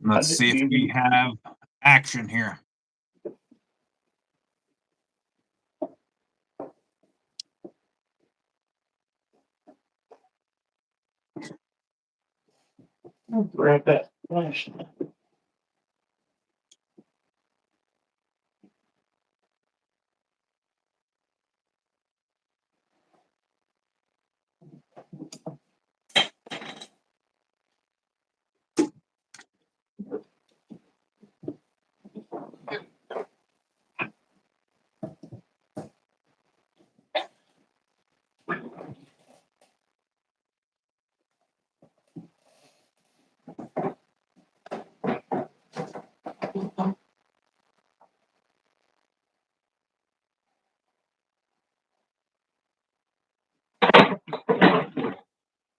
Let's see if we have action here. Grab that flashlight.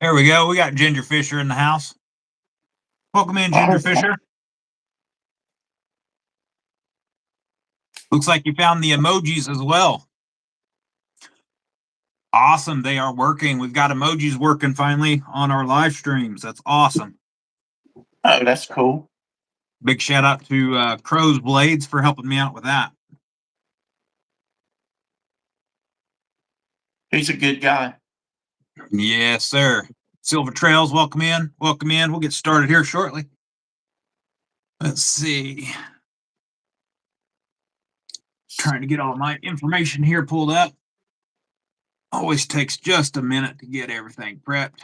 There we go. We got Ginger Fisher in the house. Welcome in, Ginger Fisher. Looks like you found the emojis as well. Awesome. They are working. We've got emojis working finally on our live streams. That's awesome. Oh, that's cool. Big shout out to Crow's Blades for helping me out with that. He's a good guy. Yes, sir. Silver Trails, welcome in. Welcome in. We'll get started here shortly. Let's see. Trying to get all my information here pulled up. Always takes just a minute to get everything prepped.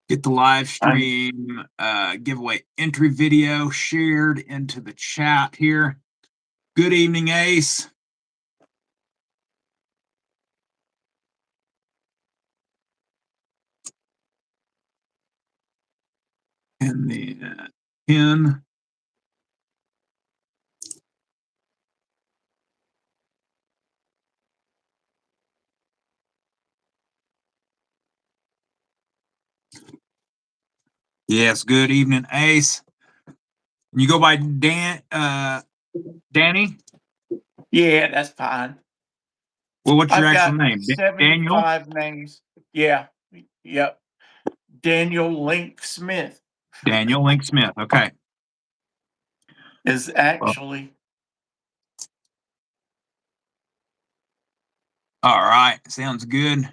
Get the live stream giveaway entry video shared into the chat here. Good evening, Ace. And the pin. Yes, good evening, Ace. You go by Danny? Yeah, that's fine. Well, what's your I've actual got name? 75 Daniel? names. Yeah. Yep. Daniel Link Smith Daniel Link Smith. Okay. is actually. All right. Sounds good.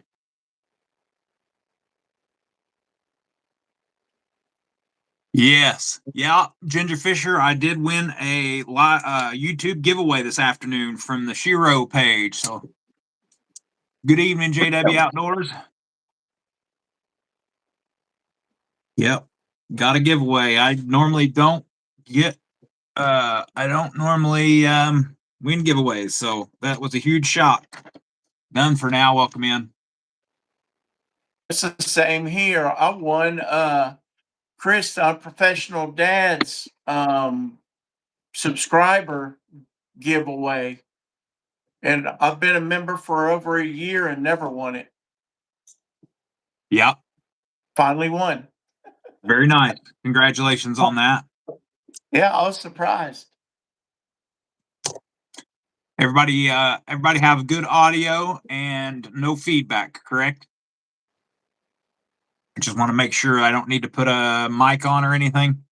Yes. Yeah. Ginger Fisher, I did win a YouTube giveaway this afternoon from the Shiro page. So good evening, JW Outdoors. Yep. Got a giveaway. I normally don't get I don't normally win giveaways, so that was a huge shock. Done for now. Welcome in. It's the same here. I won Chris, Professional Dad's subscriber giveaway. And I've been a member for over a year and never won it. Yeah. Finally won. Very nice. Congratulations on that. Yeah, I was surprised. Everybody have good audio and no feedback, correct? I just want to make sure I don't need to put a mic on or anything.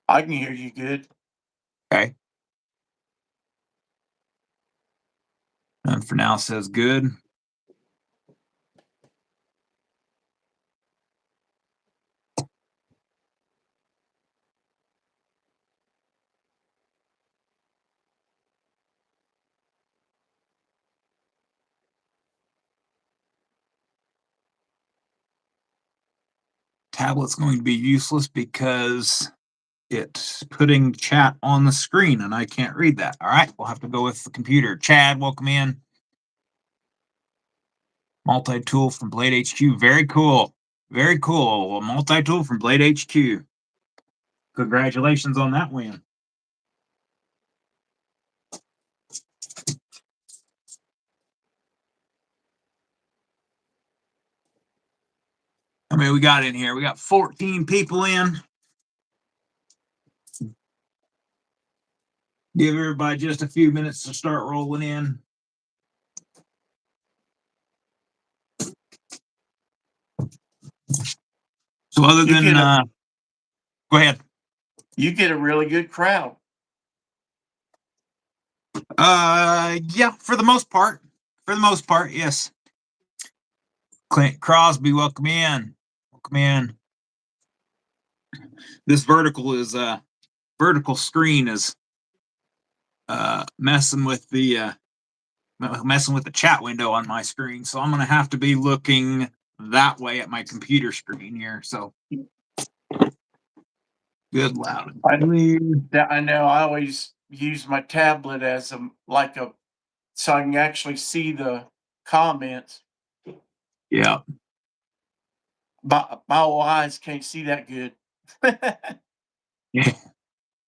I can hear you good. Okay. And for now says good. Tablet's going to be useless because it's putting chat on the screen and I can't read that. All right, we'll have to go with the computer. Chad, welcome in. Multi-tool from Blade HQ. Very cool. Very cool. A multi-tool from Blade HQ. Congratulations on that win. How many we got in here? We got 14 people in. Give everybody just a few minutes to start rolling in. So other You than get a go ahead. you get a really good crowd. Yeah, for the most part. For the most part, yes. Clint Crosby, welcome in. Welcome in. This vertical screen is messing with the chat window on my screen, so I'm gonna have to be looking that way at my computer screen here. So good, loud and I clear. Yeah, I know. I always use my tablet as a so I can actually see the comments. Yeah. My old eyes can't see that good. Yeah.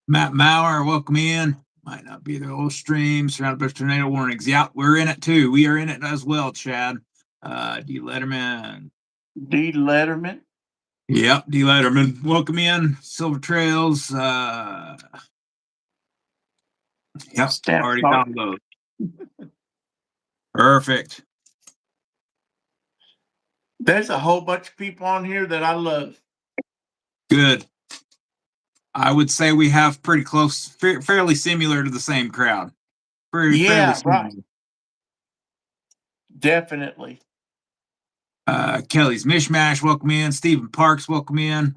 Matt Maurer, welcome in. Might not be the whole stream. Surrounded by tornado warnings. Yeah, we're in it too. We are in it as well, Chad. D Letterman. D. Letterman. Yep, D Letterman. Welcome in. Silver Trails. Yep, Stamp already talk. found those. Perfect. There's a whole bunch of people on here that I love. Good. I would say we have pretty close, fairly similar to the same crowd. Fairly Yeah, right. similar. Definitely. Kelly's Mishmash, welcome in. Stephen Parks, welcome in.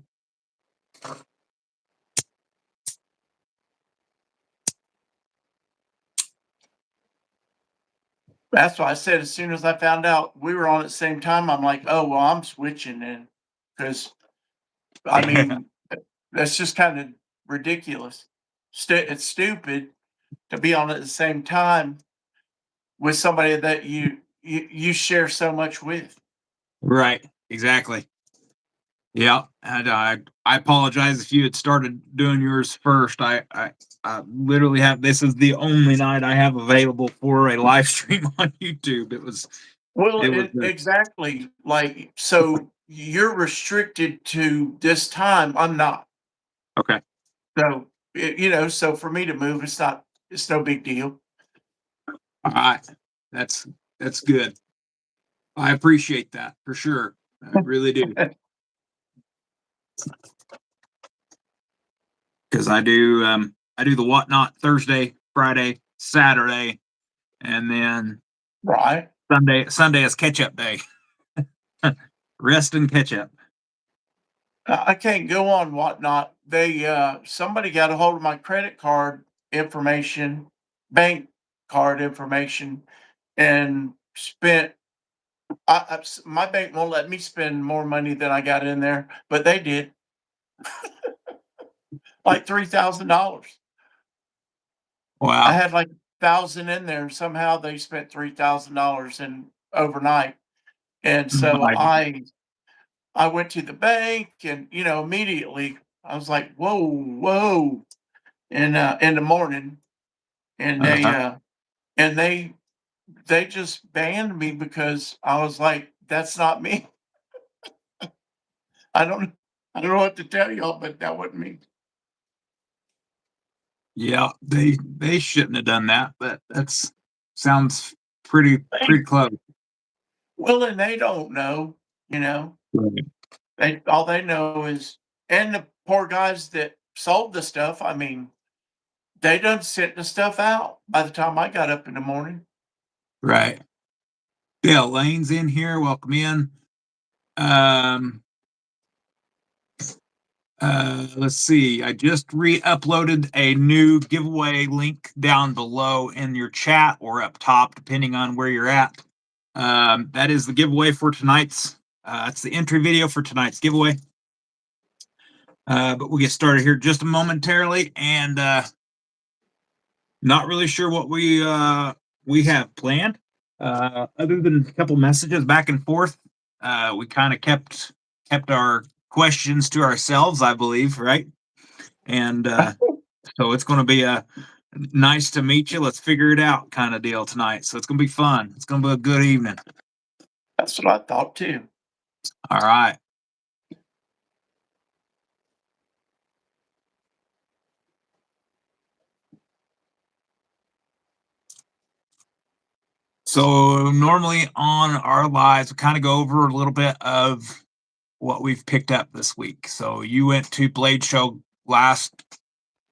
That's why I said as soon as I found out we were on at the same time, I'm like, oh well, I'm switching then, because I mean that's just kind of ridiculous. It's stupid to be on at the same time with somebody that you share so much with. Right, exactly. Yeah, and I apologize if you had started doing yours first. I literally have this is the only night I have available for a live stream on YouTube. Well, It was exactly. Like, so you're restricted to this time. I'm not. okay. So, so for me to move, it's no big deal. All right, that's that's good. I appreciate that for sure. I really do because I do the whatnot Thursday, Friday, Saturday, and then Right. Sunday is catch up day. Rest and catch up. I can't go on whatnot. Somebody got a hold of my credit card information, bank card information, and spent. My bank won't let me spend more money than I got in there, but they did like $3,000. I Wow. had like 1,000 in there, and somehow they spent $3,000 in overnight. And so My, I went to the bank, and immediately I was like, "Whoa, whoa!" In the morning, and uh-huh. they just banned me because I was like, "That's not me." I don't I don't know what to tell y'all, but that wasn't me. Yeah, they shouldn't have done that, but that's sounds pretty close. Well, and they don't know, you know. Right. They know is, and the poor guys that sold the stuff. I mean, they done sent the stuff out by the time I got up in the morning. Right. Yeah, Lane's in here. Welcome in. Um, let's see. I just re-uploaded a new giveaway link down below in your chat or up top, depending on where you're at. That is the giveaway for tonight's. It's the entry video for tonight's giveaway. But we'll get started here just momentarily, and not really sure what we have planned. Other than a couple messages back and forth, we kind of kept our questions to ourselves, I believe, right? And so it's going to be a nice to meet you. Let's figure it out kind of deal tonight. So it's going to be fun. It's going to be a good evening. That's what I thought too. All right. So normally on our lives, we kind of go over a little bit of what we've picked up this week. So you went to Blade Show last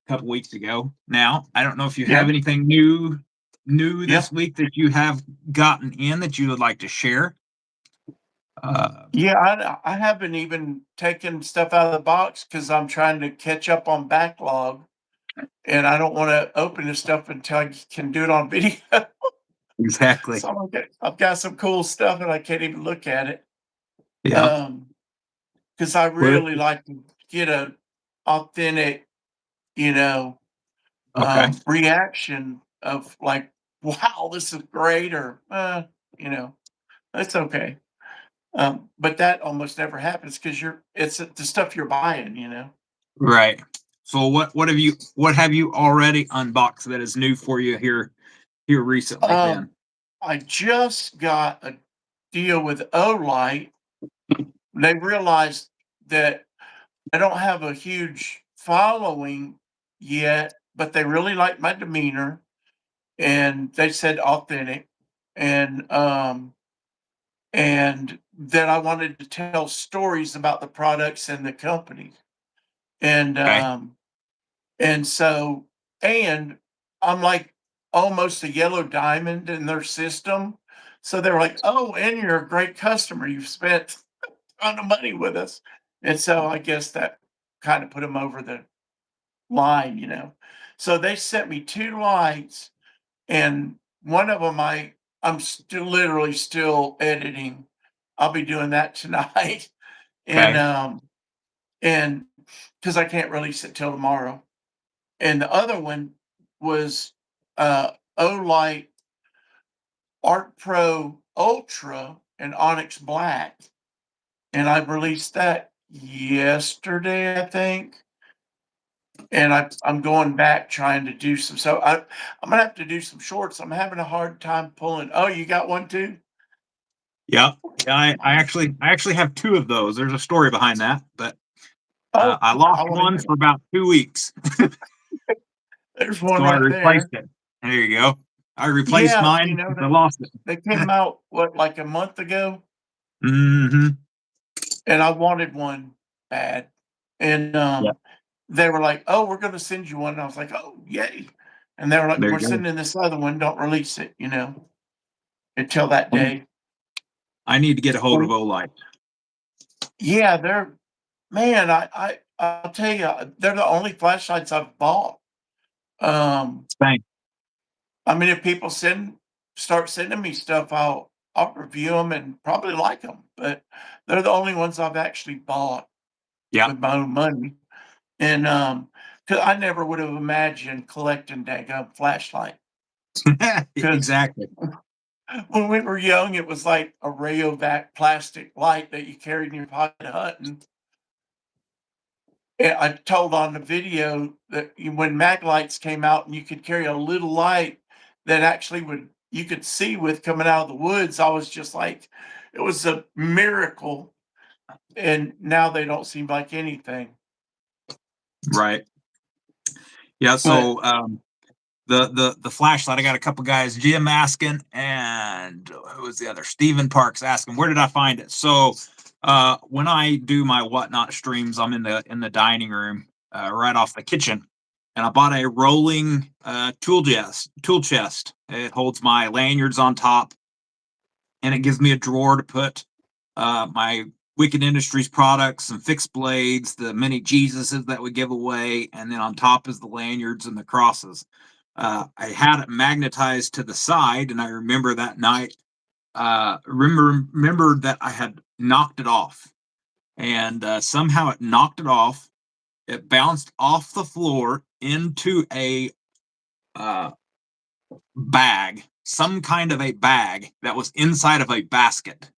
couple weeks ago. Now, I don't know if you Yeah, have anything new yeah, this week that you have gotten in that you would like to share. yeah. I haven't even taken stuff out of the box because I'm trying to catch up on backlog, and I don't want to open the stuff until I can do it on video. Exactly. So I've got some cool stuff, and I can't even look at it. Yeah. Because I What? really like to get a authentic, you know, Okay. reaction of like, "Wow, this is great," or, you know, "That's okay." But that almost never happens because it's the stuff you're buying, you know? Right. So what have you already unboxed that is new for you here recently then? Um, I just got a deal with Olight. They realized that I don't have a huge following yet, but they really like my demeanor, and they said authentic, and, and that I wanted to tell stories about the products and the company. And, Okay. and so and I'm like almost a yellow diamond in their system. So they're like, "Oh, and you're a great customer. You've spent a ton of money with us." And so I guess that kind of put them over the line, you know. So they sent me 2 lights, and one of them I'm still literally still editing. I'll be doing that tonight. And, Okay. and because I can't release it till tomorrow. And the other one was, Olight Art Pro Ultra and Onyx Black, and I released that yesterday, I think, and I'm going back trying to do some I'm gonna have to do some shorts. I'm having a hard time pulling. Oh, you got one too? Yeah. Yeah, I actually have two of those. There's a story behind that, but Oh, I I lost wanna one hear for it. about 2 weeks. There's one So I right replaced there. it. There you go. I replaced Yeah, mine because I they lost it. came out, what, like a month ago? Hmm. And I wanted one bad. And, Yeah. they were like, "Oh, we're gonna send you one." And I was like, "Oh, yay." And they were like, There "We're you go. sending this other one, don't release it, you know, until that Well, day." I need to get a hold of Well, Olight. yeah, man, I'll tell you, they're the only flashlights I've bought. Um, Thanks. I mean, if people start sending me stuff, I'll review them and probably like them. But they're the only ones I've actually bought Yeah. with my own money. And, 'cause I never would have imagined collecting daggum flashlight. Because Exactly. when we were young, it was like a Rayovac plastic light that you carried in your pocket hunting. And I told on the video that when mag lights came out and you could carry a little light that actually would you could see with coming out of the woods, I was just like, it was a miracle. And now they don't seem like anything. Right. Yeah. But So the flashlight, I got a couple guys, Jim asking, and who was the other? Stephen Parks asking, where did I find it? So when I do my whatnot streams, I'm in the dining room, right off the kitchen. And I bought a rolling tool chest. It holds my lanyards on top, and it gives me a drawer to put my Wicked Industries products, some fixed blades, the mini Jesuses that we give away, and then on top is the lanyards and the crosses. I had it magnetized to the side, and I remember that night. Remembered that I had knocked it off, and somehow it knocked it off. It bounced off the floor into a uh, bag, some kind of a bag that was inside of a basket.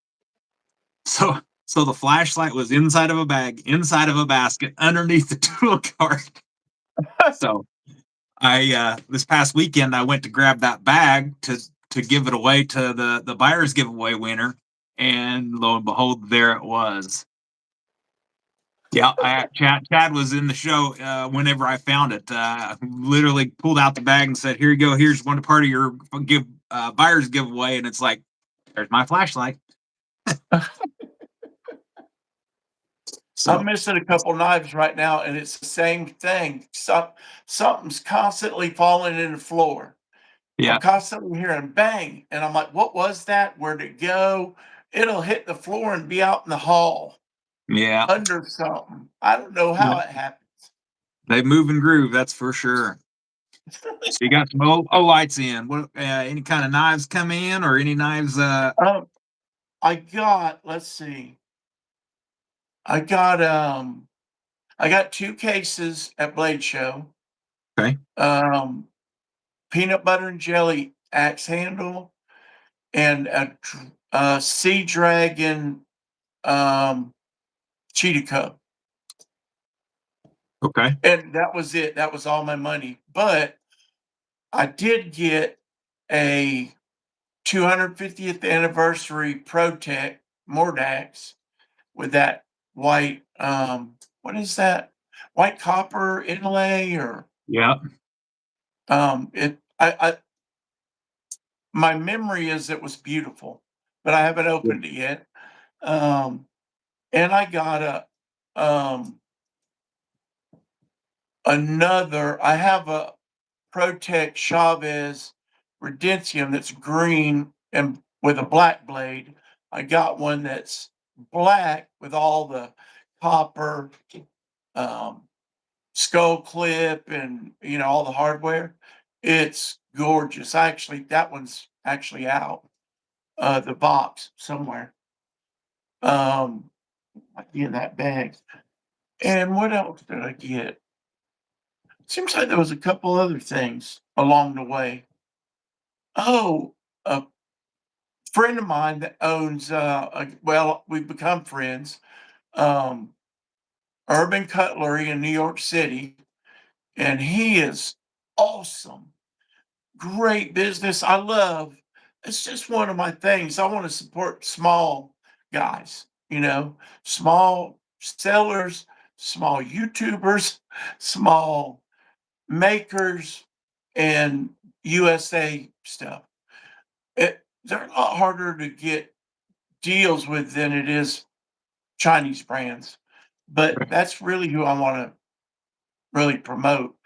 So the flashlight was inside of a bag, inside of a basket, underneath the tool cart. So I this past weekend I went to grab that bag to give it away to the buyer's giveaway winner, and lo and behold, there it was. Yeah, Chad was in the show whenever I found it. Literally pulled out the bag and said, "Here you go. Here's one part of your buyer's giveaway," and it's like, "There's my flashlight." I'm So missing a couple knives right now, and it's the same thing. Something's constantly falling in the floor. I'm yeah, constantly hearing bang, and I'm like, "What was that? Where'd it go?" It'll hit the floor and be out in the hall yeah, under something. I don't know how yeah. it happens. They move and groove, that's for sure. So you got some lights in. What any kind of knives come in or any knives Um, let's see, I got, I got 2 cases at Blade Show, okay. um, peanut butter and jelly axe handle, and a Sea Dragon, um, cheetah cub, Okay. and that was it. That was all my money, but I did get a 250th anniversary ProTech Mordax with that white, what is that? White copper inlay or, Yeah. it I my memory is it was beautiful, but I haven't Yeah. opened it yet. Um, and I got um, I have a Protect Chavez Redentium that's green and with a black blade. I got one that's black with all the copper, um, skull clip and, all the hardware. It's gorgeous. That one's actually out, the box somewhere. Might be in that bag. And what else did I get? Seems like there was a couple other things along the way. Oh, a friend of mine that owns, well, we've become friends, um, Urban Cutlery in New York City, and he is awesome. Great business. It's just one of my things. I want to support small guys, small sellers, small YouTubers, small makers, and USA stuff. They're a lot harder to get deals with than it is Chinese brands, but Right. that's really who I want to really promote.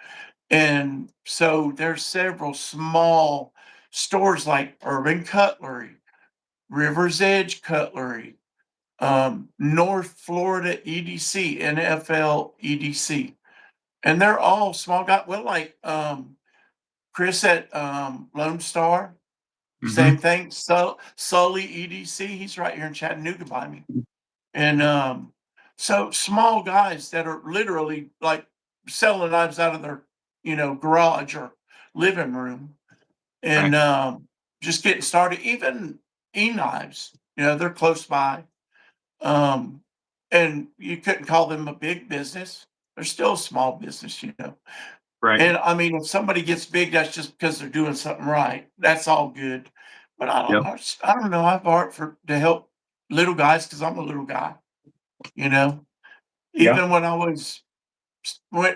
And so there's several small stores like Urban Cutlery, River's Edge Cutlery, North Florida EDC, NFL EDC, and they're all small guys. Well, like Chris at Lone Star, Mm-hmm. same thing. Sully EDC, he's right here in Chattanooga by me. And so small guys that are literally like selling knives out of their, garage or living room Okay. and just getting started. Even e-knives, they're close by. Um, and you couldn't call them a big business. They're still a small business. Right. And I mean, if somebody gets big, that's just because they're doing something right. That's all good. But Yep. I don't know. I have heart to help little guys because I'm a little guy. You know, Yeah. even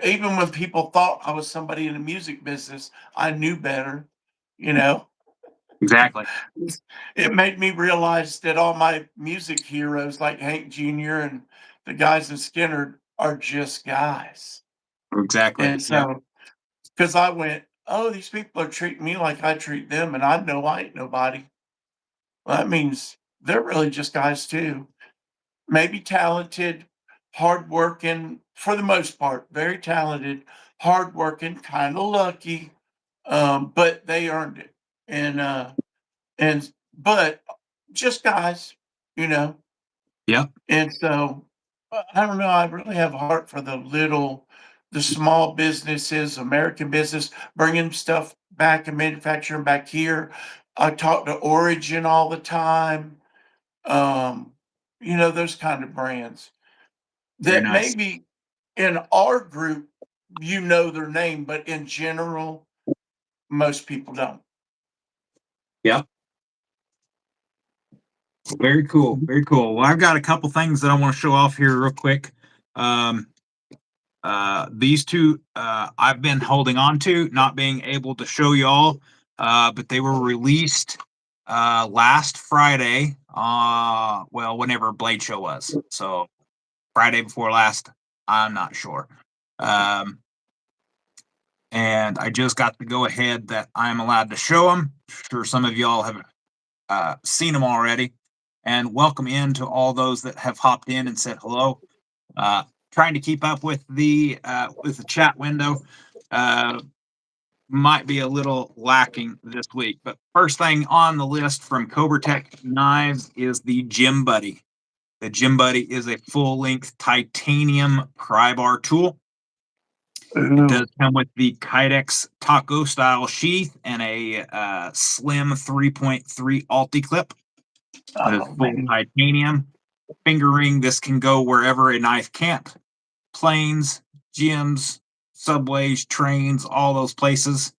even when people thought I was somebody in the music business, I knew better. You know, Exactly. it made me realize that all my music heroes like Hank Jr. and the guys in Skinner are just guys. Exactly. And Yeah. so, because I went, oh, these people are treating me like I treat them, and I know I ain't nobody. Well, that means they're really just guys too. Maybe talented, hardworking, for the most part, very talented, hardworking, kind of lucky, but they earned it. And but just guys, you know. Yep. And so I don't know. I really have a heart for the small businesses, American business, bringing stuff back and manufacturing back here. I talk to Origin all the time. Um, those kind of brands Very that nice. maybe in our group, their name, but in general, most people don't. Yep. Very cool. Very cool. Well, I've got a couple things that I want to show off here real quick. Um, these two I've been holding on to, not being able to show y'all, but they were released last Friday. Well, whenever Blade Show was. So Friday before last. I'm not sure. And I just got the go ahead that I'm allowed to show them. Sure, some of y'all have seen them already. And welcome in to all those that have hopped in and said hello. Trying to keep up with the chat window. Might be a little lacking this week, but first thing on the list from Cobra Tech Knives is the Gym Buddy. The Gym Buddy is a full-length titanium pry bar tool. It does come with the Kydex taco style sheath and a slim 3.3 Alti clip. It is full titanium fingering. This can go wherever a knife can't. Planes, gyms, subways, trains, all those places.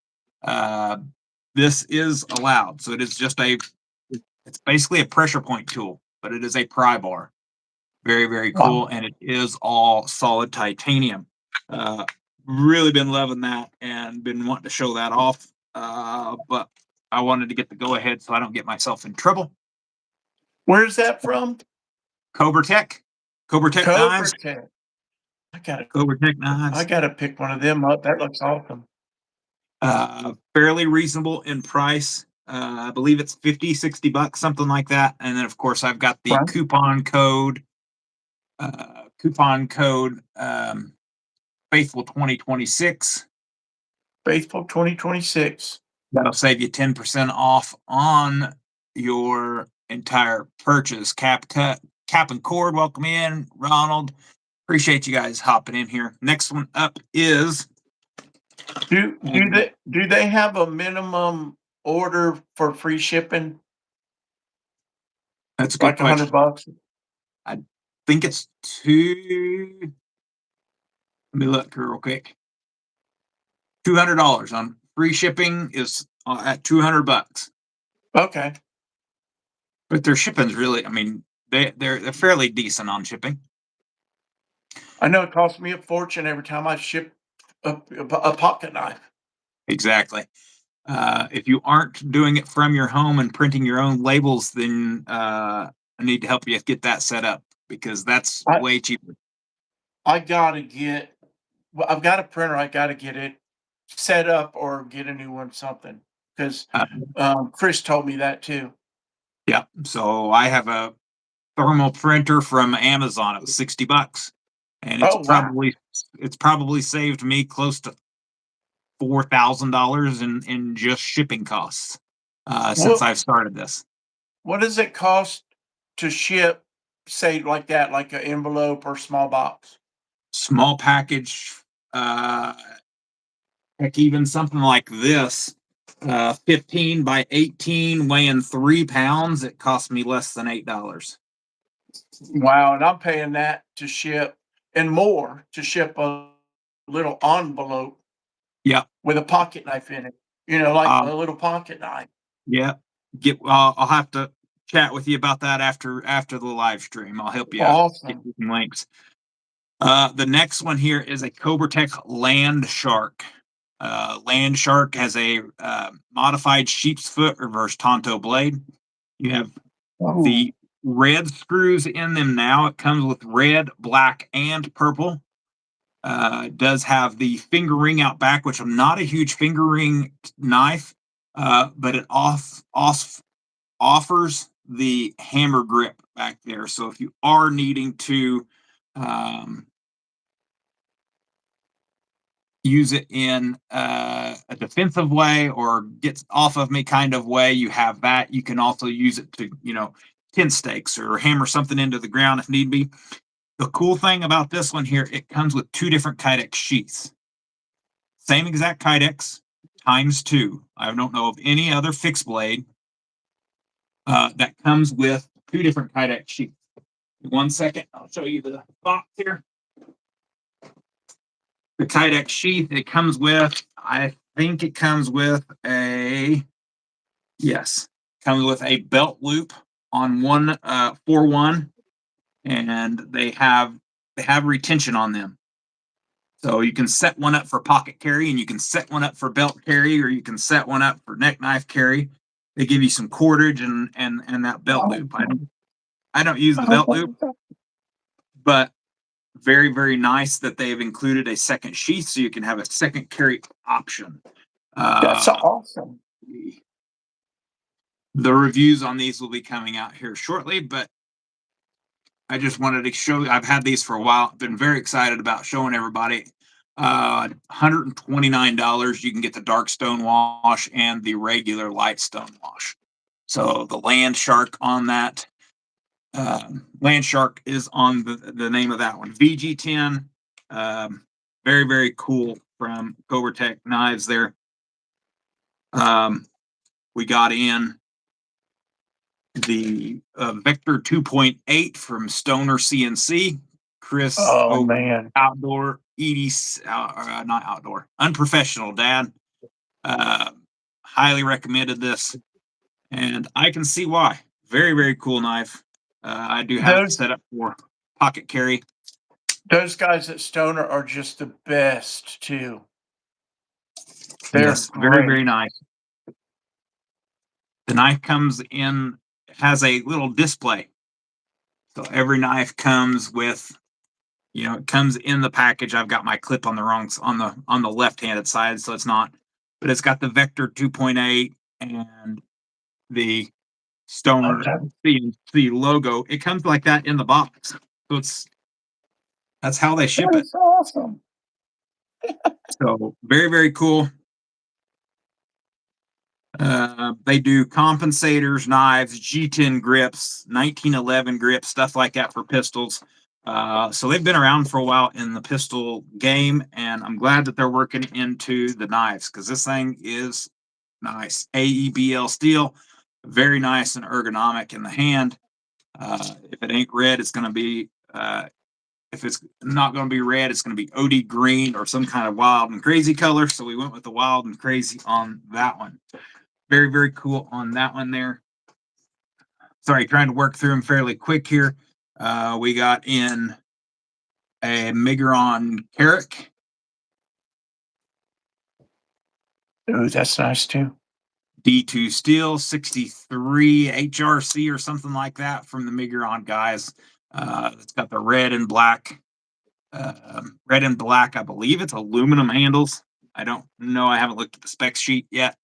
This is allowed. So it is just it's basically a pressure point tool, but it is a pry bar. Very, very cool. Wow. And it is all solid titanium. Really been loving that and been wanting to show that off. But I wanted to get the go ahead so I don't get myself in trouble. Where's that from? Cobra Tech. Cobra Tech Knives. Tech. Cobra Tech I Knives. gotta pick one of them up. That looks awesome. Fairly reasonable in price. I believe it's 50, 60 bucks, something like that. And then of course I've got the Right. coupon code Faithful 2026. Faithful 2026. That'll save you 10% off on your entire purchase. Cap and Cord, welcome in. Ronald, appreciate you guys hopping in here. Next one up is Do they have a minimum order for free shipping? that's a good Like question. $100? I think it's two. Let me look real quick. $200 on free shipping is at 200 bucks. Okay. But their shipping's really, I mean, they're fairly decent on shipping. I know it costs me a fortune every time I ship a pocket knife. Exactly. If you aren't doing it from your home and printing your own labels, then I need to help you get that set up because that's I way cheaper. I gotta get well, I've got a printer, I gotta get it set up or get a new one, something. 'Cause, Chris told me that too. Yeah. So I have a thermal printer from Amazon. It was 60 bucks. And Oh, wow. it's probably saved me close to $4,000 in just shipping costs since What I've started this. what does it cost to ship, say, like that, like an envelope or small box? Small package, uh, heck, even something like this, 15 by 18, weighing 3 pounds, it cost me less than $8. Wow, and I'm paying that to ship and more to ship a little envelope Yeah. with a pocket knife in it, like Um, a little pocket knife. yeah. I'll have to chat with you about that after the live stream. I'll help you out. Get Awesome. you some links. The next one here is a Cobra Tech Land Shark. Land Shark has a modified sheep's foot reverse Tonto blade. You have Oh, the red screws in them now. It comes with red, black, and purple. It does have the finger ring out back, which I'm not a huge finger ring knife, but it offers the hammer grip back there. So if you are needing to use it in a defensive way or gets off of me kind of way, you have that. You can also use it to, tin stakes or hammer something into the ground if need be. The cool thing about this one here, it comes with two different Kydex sheaths. Same exact Kydex times two. I don't know of any other fixed blade that comes with two different Kydex sheaths. 1 second, I'll show you the box here. The Kydex sheath, it comes with, I think it comes with comes with a belt loop on one for one, and they have retention on them. So you can set one up for pocket carry, and you can set one up for belt carry, or you can set one up for neck knife carry. They give you some cordage and that belt loop. I don't use the belt loop, but Very, very nice that they've included a second sheath so you can have a second carry option. That's awesome. The reviews on these will be coming out here shortly, but I just wanted to show you. I've had these for a while. I've been very excited about showing everybody. $129. You can get the dark stone wash and the regular light stone wash. So the Land Shark on that. Land Shark is on the name of that one. VG10. Very, very cool from Cobra Tech Knives there. We got in the Vector 2.8 from Stoner CNC. Chris Oh over man. Outdoor ED, not Outdoor, Unprofessional Dad. Highly recommended this, and I can see why. Very, very cool knife. I do have it Those set up for pocket carry. those guys at Stoner are just the best too. They're Yes, very, great. very nice. The knife comes in, has a little display. So every knife comes with, it comes in the package. I've got my clip on the on the left-handed side, so it's not, but it's got the Vector 2.8 and the Stoner Okay. CNC logo. It comes like that in the box. So that's how they ship it. That's awesome. So very, very cool. They do compensators, knives, G10 grips, 1911 grips, stuff like that for pistols. So they've been around for a while in the pistol game, and I'm glad that they're working into the knives because this thing is nice. AEBL steel, very nice and ergonomic in the hand. If it ain't red, it's going to be, if it's not going to be red, it's going to be OD green or some kind of wild and crazy color. So we went with the wild and crazy on that one. Very, very cool on that one there. Sorry, trying to work through them fairly quick here. We got in a Migron Carrick. Ooh, that's nice too. D2 steel, 63 HRC or something like that from the Migron guys. It's got the red and black. I believe it's aluminum handles. I don't know. I haven't looked at the spec sheet yet.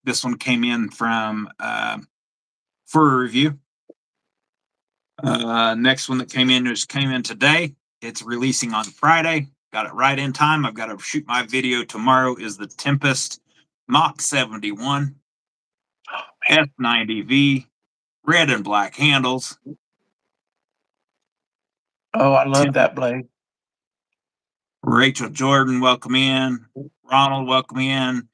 This one came in from for a review. Next one that came in today. It's releasing on Friday. Got it right in time. I've got to shoot my video tomorrow. Is the Tempest Mach 71 F90V, red and black handles. Oh, I love that blade. Rachel Jordan, welcome in. Ronald, welcome in.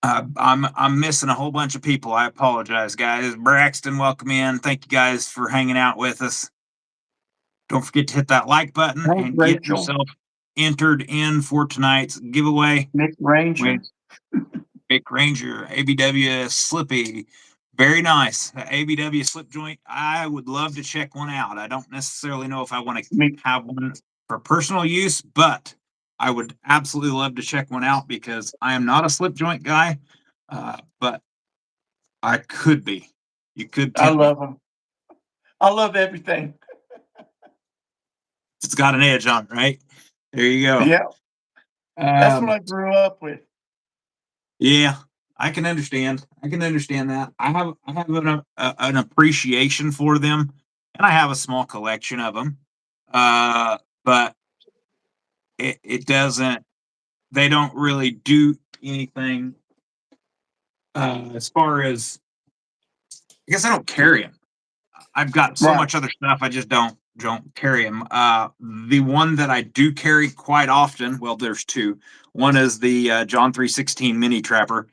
I'm missing a whole bunch of people. I apologize, guys. Braxton, welcome in. Thank you guys for hanging out with us. Don't forget to hit that like button Thanks, and get Rachel. yourself entered in for tonight's giveaway. Nick Ranger. With Big Ranger, ABW Slippy. Very nice. ABW slip joint. I would love to check one out. I don't necessarily know if I want to have one for personal use, but I would absolutely love to check one out because I am not a slip joint guy, but I could be. You could I tempt me. love them. I love everything. It's got an edge on it, right? There you go. Yeah, that's what I grew up with. Yeah, I can understand. I can understand that. I have an appreciation for them, and I have a small collection of them. But it doesn't. They don't really do anything as far as. I guess I don't carry them. I've got so Right. much other stuff. I just don't carry them. The one that I do carry quite often. Well, there's two. One is the John 316 Mini Trapper.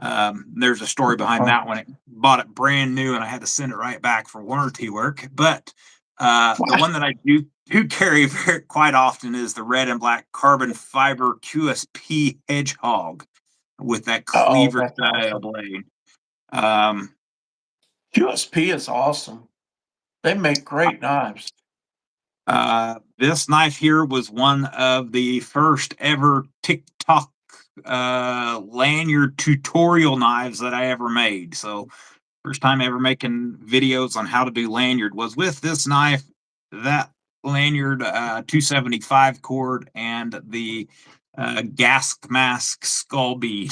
There's a story behind that one. I bought it brand new and I had to send it right back for warranty work. But the one that I do carry quite often is the red and black carbon fiber QSP Hedgehog with that cleaver that's style awesome. blade. QSP is awesome. They make great knives. This knife here was one of the first ever TikTok lanyard tutorial knives that I ever made. So first time ever making videos on how to do lanyard was with this knife. that lanyard, 275 cord, and the gas mask skull bead.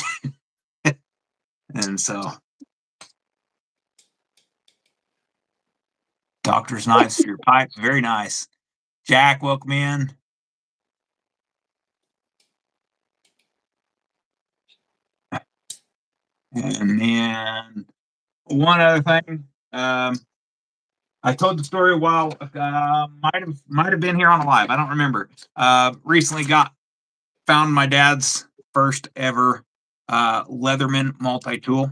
And so, doctor's knives for your pipes, very nice. Jack, welcome in. And then one other thing, I told the story a while, might have been here on a live. I don't remember. Recently found my dad's first ever Leatherman multi-tool,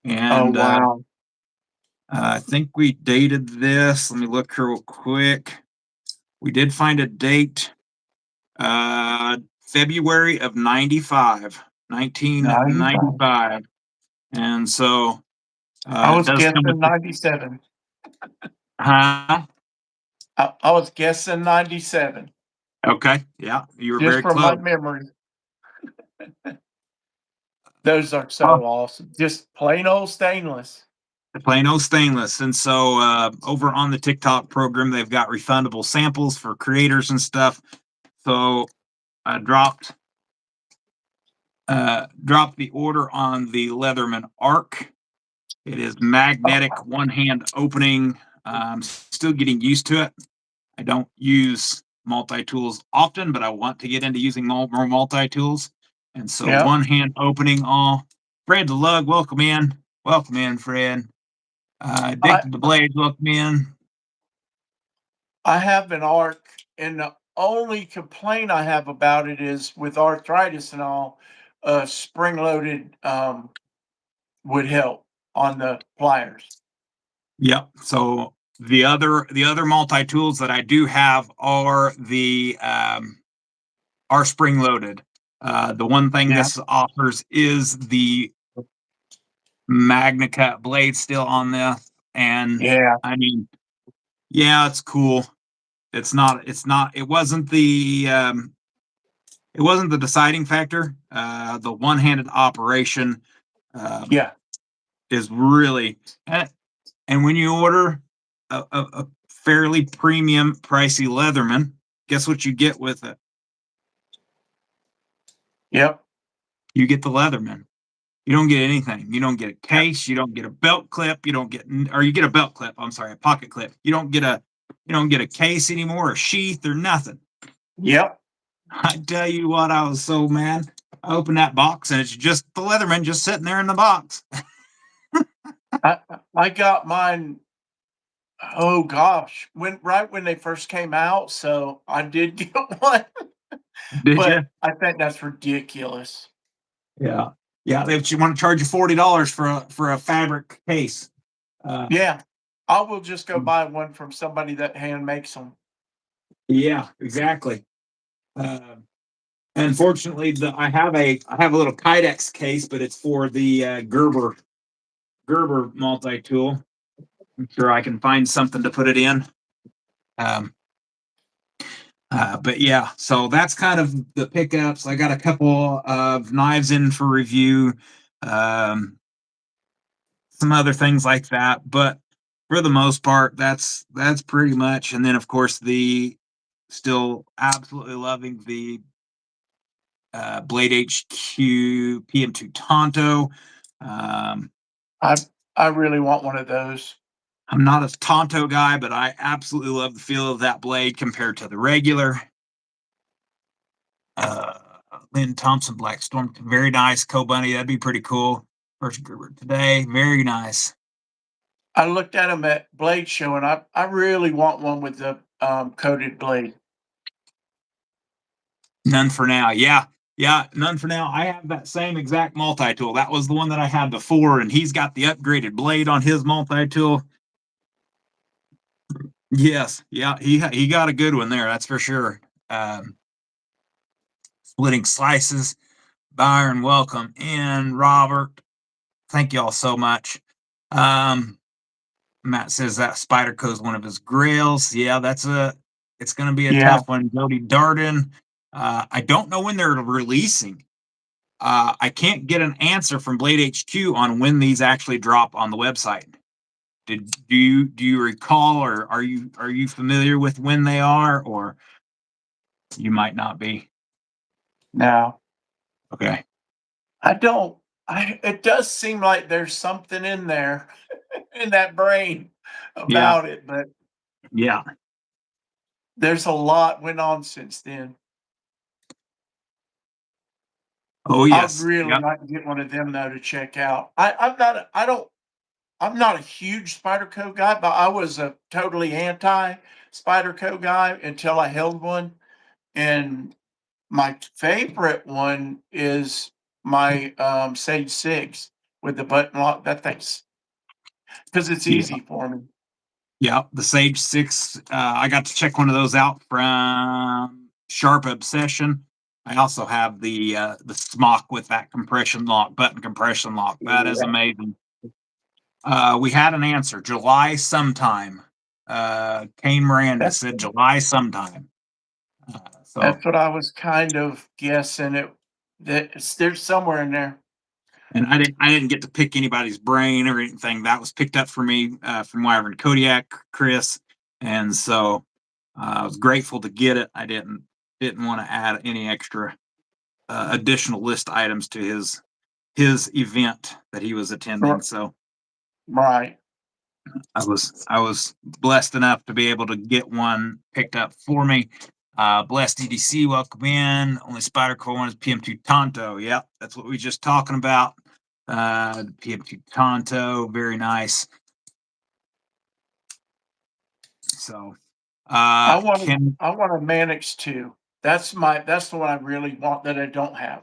Oh, and wow. I think we dated this. Let me look here real quick. We did find a date, February of 95, 95. 1995. And so I it was does come with guessing 97. huh? I was guessing 97 Okay. Yeah, you were just very from my close. memory. Those are Oh, so awesome. Just plain old stainless. plain old stainless. And so over on the TikTok program, they've got refundable samples for creators and stuff. So I dropped the order on the Leatherman Arc. It is magnetic, one hand opening. I'm still getting used to it. I don't use multi tools often, but I want to get into using more multi tools. And so Yeah. one hand opening all. Fred the Lug, welcome in. Welcome in, Fred. I Addicted to Blades, welcome in. I have an arc, and the only complaint I have about it is with arthritis and all, spring loaded would help on the pliers. Yep. So the other multi tools that I do have are spring loaded. The one thing Yeah. this offers is the Magna blade still on this, and Yeah. I mean, yeah, it's cool. It's not. It's not. It wasn't the. It wasn't the deciding factor. The one-handed operation um, Yeah. is really, and when you order a fairly premium, pricey Leatherman, guess what you get with it? Yep. You get the Leatherman. You don't get anything. You don't get a Yep. case. You don't get a belt clip. You don't get, or you get a belt clip. I'm sorry, a pocket clip. You don't get a case anymore, a sheath or nothing. Yep. I tell you what, I was so mad. I opened that box and it's just the Leatherman just sitting there in the box. I got mine. Oh gosh, when they first came out, so I did get one, Did you? but I think that's ridiculous. Yeah. Yeah. They want to charge you $40 for a fabric case. Uh, Yeah, I will just go buy one from somebody that hand makes them. yeah, exactly. Uh, Unfortunately, I have a little Kydex case, but it's for the Gerber multi tool. I'm sure I can find something to put it in. Um, but yeah, so that's kind of the pickups. I got a couple of knives in for review, um, some other things like that. But for the most part, that's pretty much. And then of course the still absolutely loving the Blade HQ PM2 Tonto. Um, I I really want one of those. I'm not a Tonto guy, but I absolutely love the feel of that blade compared to the regular. Uh, Lynn Thompson Black Storm, very nice. Co-Bunny, that'd be pretty cool. First Gerber today, very nice. I looked at them at Blade Show, and I really want one with the coated blade. None for now. Yeah, yeah, none for now. I have that same exact multi-tool. That was the one that I had before, and he's got the upgraded blade on his multi-tool. Yes, yeah, he got a good one there, that's for sure. Um, Splitting slices. Byron, welcome in. Robert, thank you all so much. Um, Matt says that Spyderco is one of his grails. Yeah, it's going to be a Yeah, tough one. Jody Darden. I don't know when they're releasing. I can't get an answer from Blade HQ on when these actually drop on the website. Do you recall, or are you familiar with when they are, or you might not be? Now, Okay. I don't it does seem like there's something in there in that brain Yeah. about it, but Yeah. there's a lot went on since then. Oh I'd yes. really Yep. like to get one of them though to check out. I'm not a huge Spyderco guy, but I was a totally anti Spyderco guy until I held one. And my favorite one is my Sage 6 with the button lock. That thing's because it's Yeah. easy for me. Yeah. The Sage 6. I got to check one of those out from Sharp Obsession. I also have the smock with that compression lock, button compression lock. That is Yeah. amazing. We had an answer, July sometime. Kane Miranda That's said July sometime. So, that's what I was kind of guessing. There's somewhere in there. and I didn't get to pick anybody's brain or anything. That was picked up for me from Wyvern Kodiak, Chris, and so I was grateful to get it. I didn't want to add any extra additional list items to his event that he was attending. So Right. I was blessed enough to be able to get one picked up for me. Blessed EDC, welcome in. Only Spider Core one is PM2 Tonto. Yep, that's what we just talking about. PM2 Tonto, very nice. So, can I want a Mannix too. That's the one I really want that I don't have.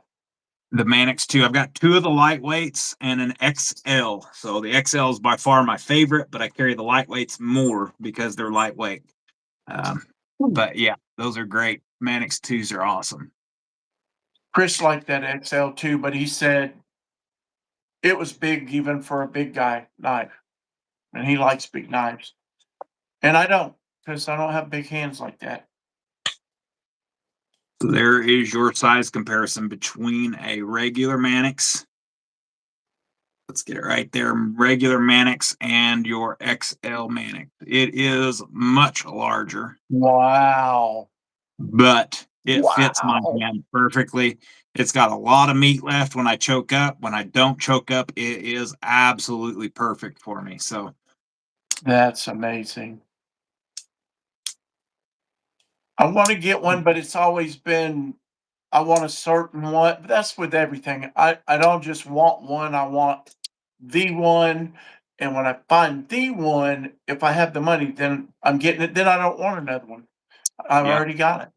the Mannix 2. I've got two of the lightweights and an XL. So the XL is by far my favorite, but I carry the lightweights more because they're lightweight. But yeah, those are great. Mannix 2s are awesome. Chris liked that XL too, but he said it was big even for a big guy knife, and he likes big knives, and I don't because I don't have big hands like that. So there is your size comparison between a regular Mannix. Let's get it right there. Regular Mannix and your XL Mannix. It is much larger, Wow! but it fits my Wow! hand perfectly. It's got a lot of meat left when I choke up. When I don't choke up, it is absolutely perfect for me. So, That's amazing. I want to get one, but it's always been I want a certain one. But that's with everything. I don't just want one. I want the one. And when I find the one, if I have the money, then I'm getting it. Then I don't want another one. I've yeah, already got it.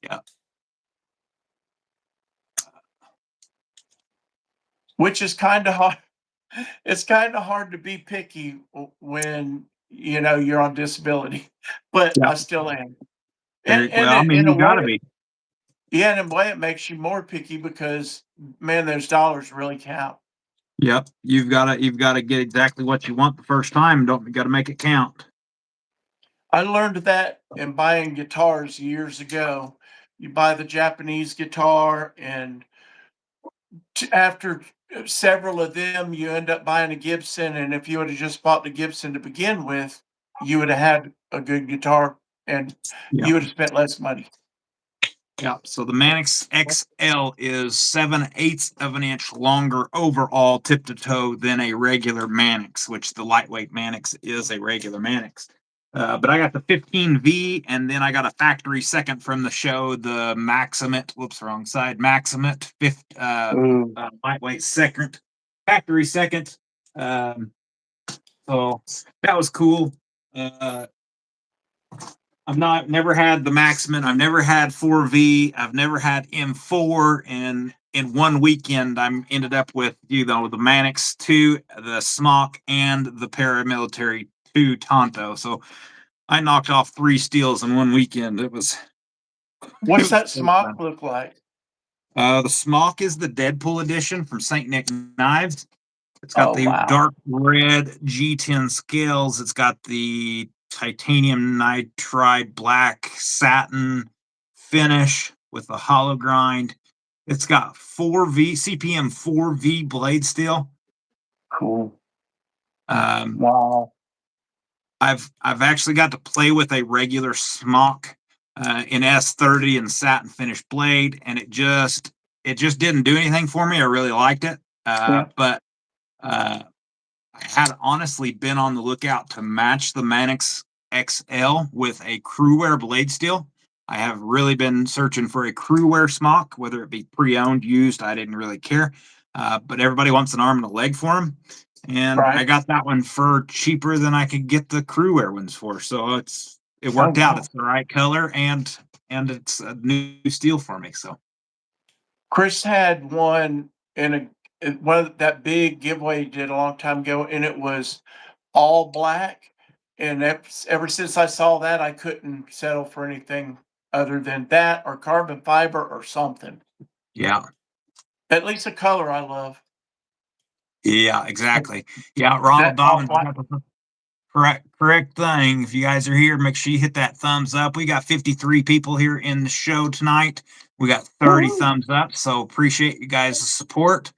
yeah, Which is kind of hard. It's kind of hard to be picky when you're on disability, but yeah. I still am. And Very well. I mean, in a you got to way, be. yeah, in a way, it makes you more picky because man, those dollars really count. Yep, you've got to get exactly what you want the first time. Don't you got to make it count. I learned that in buying guitars years ago. You buy the Japanese guitar, and after several of them, you end up buying a Gibson. And if you would have just bought the Gibson to begin with, you would have had a good guitar, and Yeah. you would have spent less money. Yeah, so the Mannix XL is 7/8 of an inch longer overall tip to toe than a regular Mannix, which the lightweight Mannix is a regular Mannix. But I got the 15V, and then I got a factory second from the show, the Maximate. Whoops, wrong side. Maximate, Ooh. lightweight second, factory second. Um, so that was cool. Uh, I've not never had the Maximin. I've never had 4V. I've never had M4. And in one weekend, I'm ended up with the Mannix 2, the Smock, and the Paramilitary 2 Tonto. So I knocked off 3 steals in one weekend. It was it What's was that so smock fun. look like? The Smock is the Deadpool edition from Saint Nick Knives. It's got Oh, the wow. dark red G10 scales. It's got the titanium nitride black satin finish with the hollow grind. It's got 4V CPM 4V blade steel. Cool. Um, Wow. I've actually got to play with a regular smock in S30 and satin finish blade, and it just didn't do anything for me. I really liked it, Yeah. but uh, I had honestly been on the lookout to match the Manix XL with a crewwear blade steel. I have really been searching for a crewwear smock, whether it be pre-owned, used. I didn't really care, but everybody wants an arm and a leg for them, and I Right. got that one for cheaper than I could get the crewwear ones for. So it Oh, worked out. wow. It's the right color and it's a new steel for me. So Chris had one in one of that big giveaway he did a long time ago, and it was all black. And ever since I saw that, I couldn't settle for anything other than that or carbon fiber or something. yeah, At least a color I love. yeah, exactly. Yeah, Ronald That all Dobbins black. got the correct thing. If you guys are here, make sure you hit that thumbs up. We got 53 people here in the show tonight. We got 30 Woo-hoo. thumbs up, so appreciate you guys' support.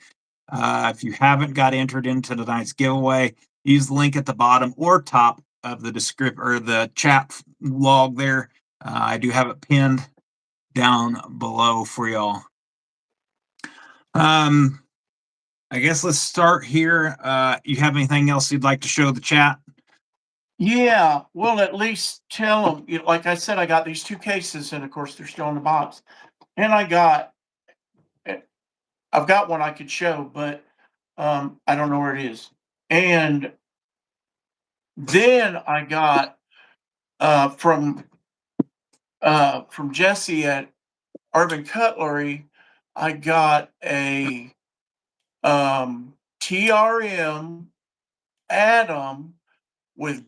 If you haven't got entered into tonight's giveaway, use the link at the bottom or top of the description or the chat log there. I do have it pinned down below for y'all. Um, I guess let's start here. You have anything else you'd like to show the chat? Yeah, well, at least tell them. Like I said, I got these two cases, and of course they're still in the box. And eh, I've got one I could show, but I don't know where it is. And then I got from Jesse at Urban Cutlery, I got a TRM Atom with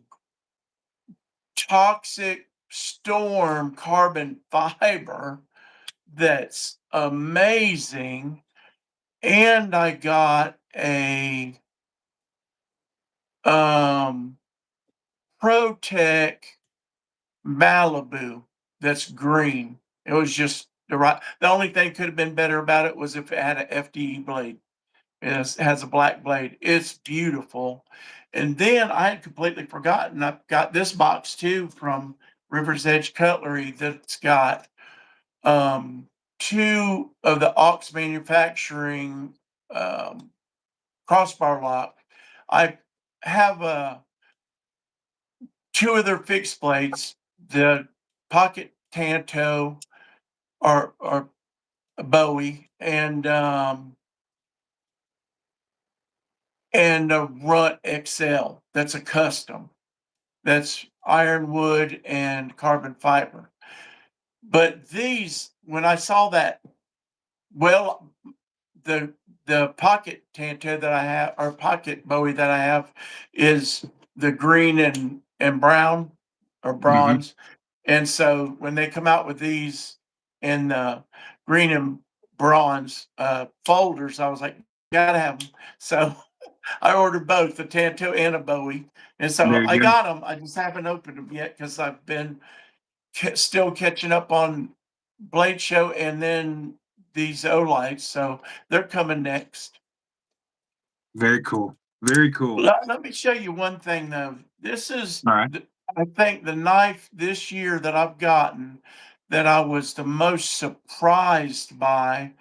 toxic storm carbon fiber that's amazing. And I got a um ProTech Malibu that's green. It was just the only thing could have been better about it was if it had an FDE blade. Has a black blade. It's beautiful. And then I had completely forgotten. I've got this box too from River's Edge Cutlery that's got two of the Ox Manufacturing um, crossbar lock. I have two of their fixed blades, the Pocket Tanto or Bowie, and a Runt XL. That's a custom. That's ironwood and carbon fiber. But these, when I saw that, well, the the pocket Tanto that I have, or pocket Bowie that I have, is the green and brown or Mm-hmm. bronze. And so when they come out with these in the green and bronze folders, I was like, gotta have them. So I ordered both, the Tanto and a Bowie. And so Very I good. got them. I just haven't opened them yet because I've been still catching up on Blade Show and then these Olights. So they're coming next. Very cool. Very cool. Let me show you one thing though. This is, All right. I think, the knife this year that I've gotten that I was the most surprised by,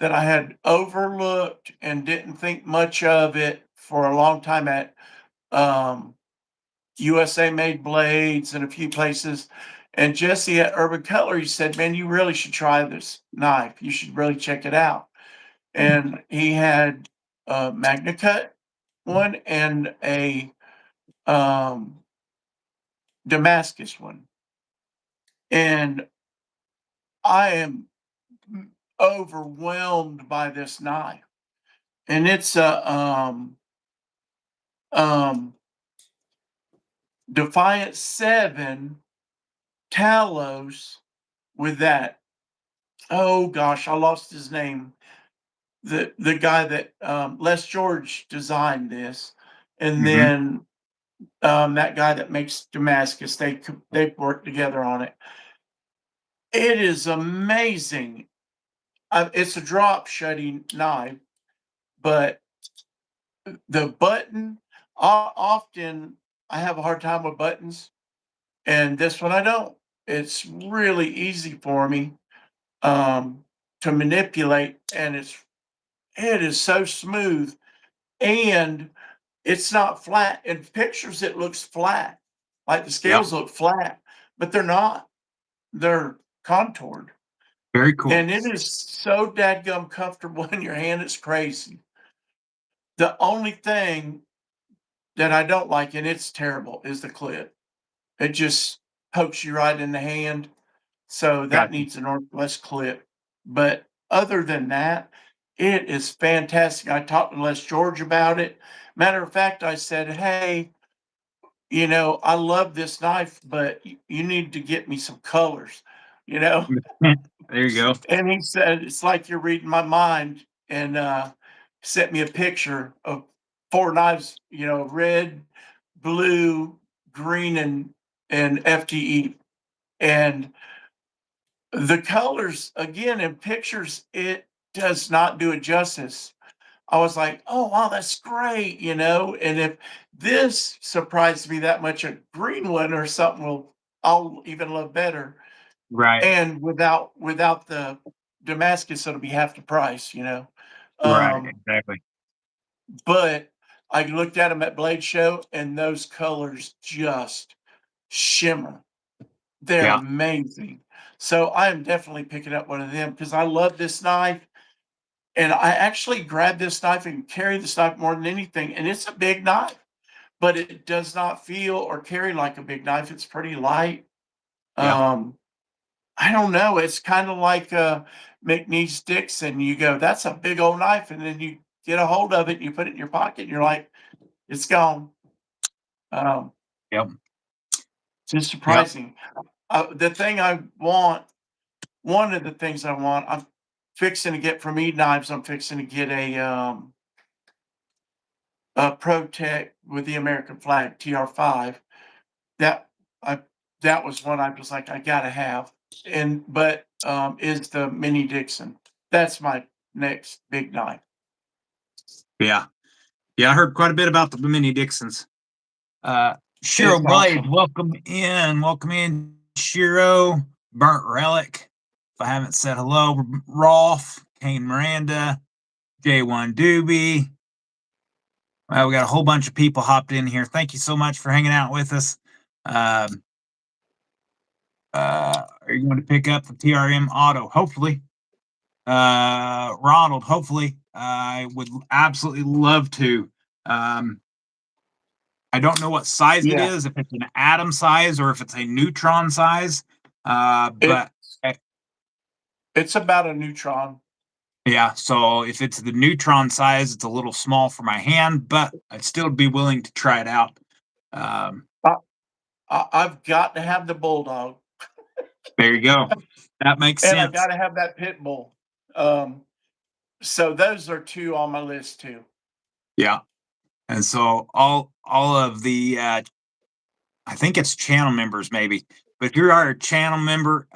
that I had overlooked and didn't think much of it for a long time at um, USA Made Blades and a few places. And Jesse at Urban Cutlery said, "Man, you really should try this knife. You should really check it out." And he had a Magna Cut one and a um, Damascus one. And I am overwhelmed by this knife. And it's a um, Defiant 7 Talos with that. Oh gosh, I lost his name. The guy that Les George designed this, and Mm-hmm. then that guy that makes Damascus, they worked together on it. It is amazing. It's a drop shutting knife, but the button often I have a hard time with buttons, and this one I don't. It's really easy for me um, to manipulate, and it is so smooth, and it's not flat. In pictures, it looks flat, like the Yep. scales look flat, but they're not. They're contoured, Very cool. and it is so dadgum comfortable in your hand. It's crazy. The only thing that I don't like, and it's terrible, is the clip. It just pokes you right in the hand. So that Gotcha. needs a Northwest clip. But other than that, it is fantastic. I talked to Les George about it. Matter of fact, I said, "Hey, I love this knife, but you need to get me some colors, you know?" There you go. And he said, "It's like you're reading my mind." And sent me a picture of four knives, red, blue, green, and FTE. And the colors, again, in pictures, it does not do it justice. I was like, "Oh, wow, that's great," and if this surprised me that much, a green one or something I'll even love better. Right. And without the Damascus, it'll be half the price. Right. Um, Exactly. but I looked at them at Blade Show, and those colors just shimmer. They're Yeah. amazing. So I am definitely picking up one of them because I love this knife. And I actually grab this knife and carry this knife more than anything. And it's a big knife, but it does not feel or carry like a big knife. It's pretty light. Yeah. Um, I don't know. It's kind of like McNeese Dixon. You go, that's a big old knife, and then you get a hold of it, and you put it in your pocket, and you're like, it's gone. Um, Yep. just Yep. surprising. The thing I want, one of the things I want, I'm fixing to get from E Knives. I'm fixing to get a ProTech with the American flag TR5. That I that was one I was like, I gotta have. But is the Mini Dixon. That's my next big knife. Yeah. Yeah. I heard quite a bit about the Mini Dixons. Uh, Shiro It's Blades, awesome. welcome in. Welcome in, Shiro. Burnt Relic. If I haven't said hello, Rolf, Kane Miranda, J1 Doobie. Well, we got a whole bunch of people hopped in here. Thank you so much for hanging out with us. Um, are you going to pick up the TRM Auto? Hopefully. Ronald, hopefully. I would absolutely love to. Um, I don't know what size it Yeah. is, if it's an atom size or if it's a neutron size. It But it's about a neutron. yeah, so if it's the neutron size, it's a little small for my hand, but I'd still be willing to try it out. Um, I, I've got to have the bulldog, there you go. That makes and I sense. got to have that pit bull. Um, so those are two on my list too. Yeah. And so all of the I think it's channel members maybe, but if you are a channel member,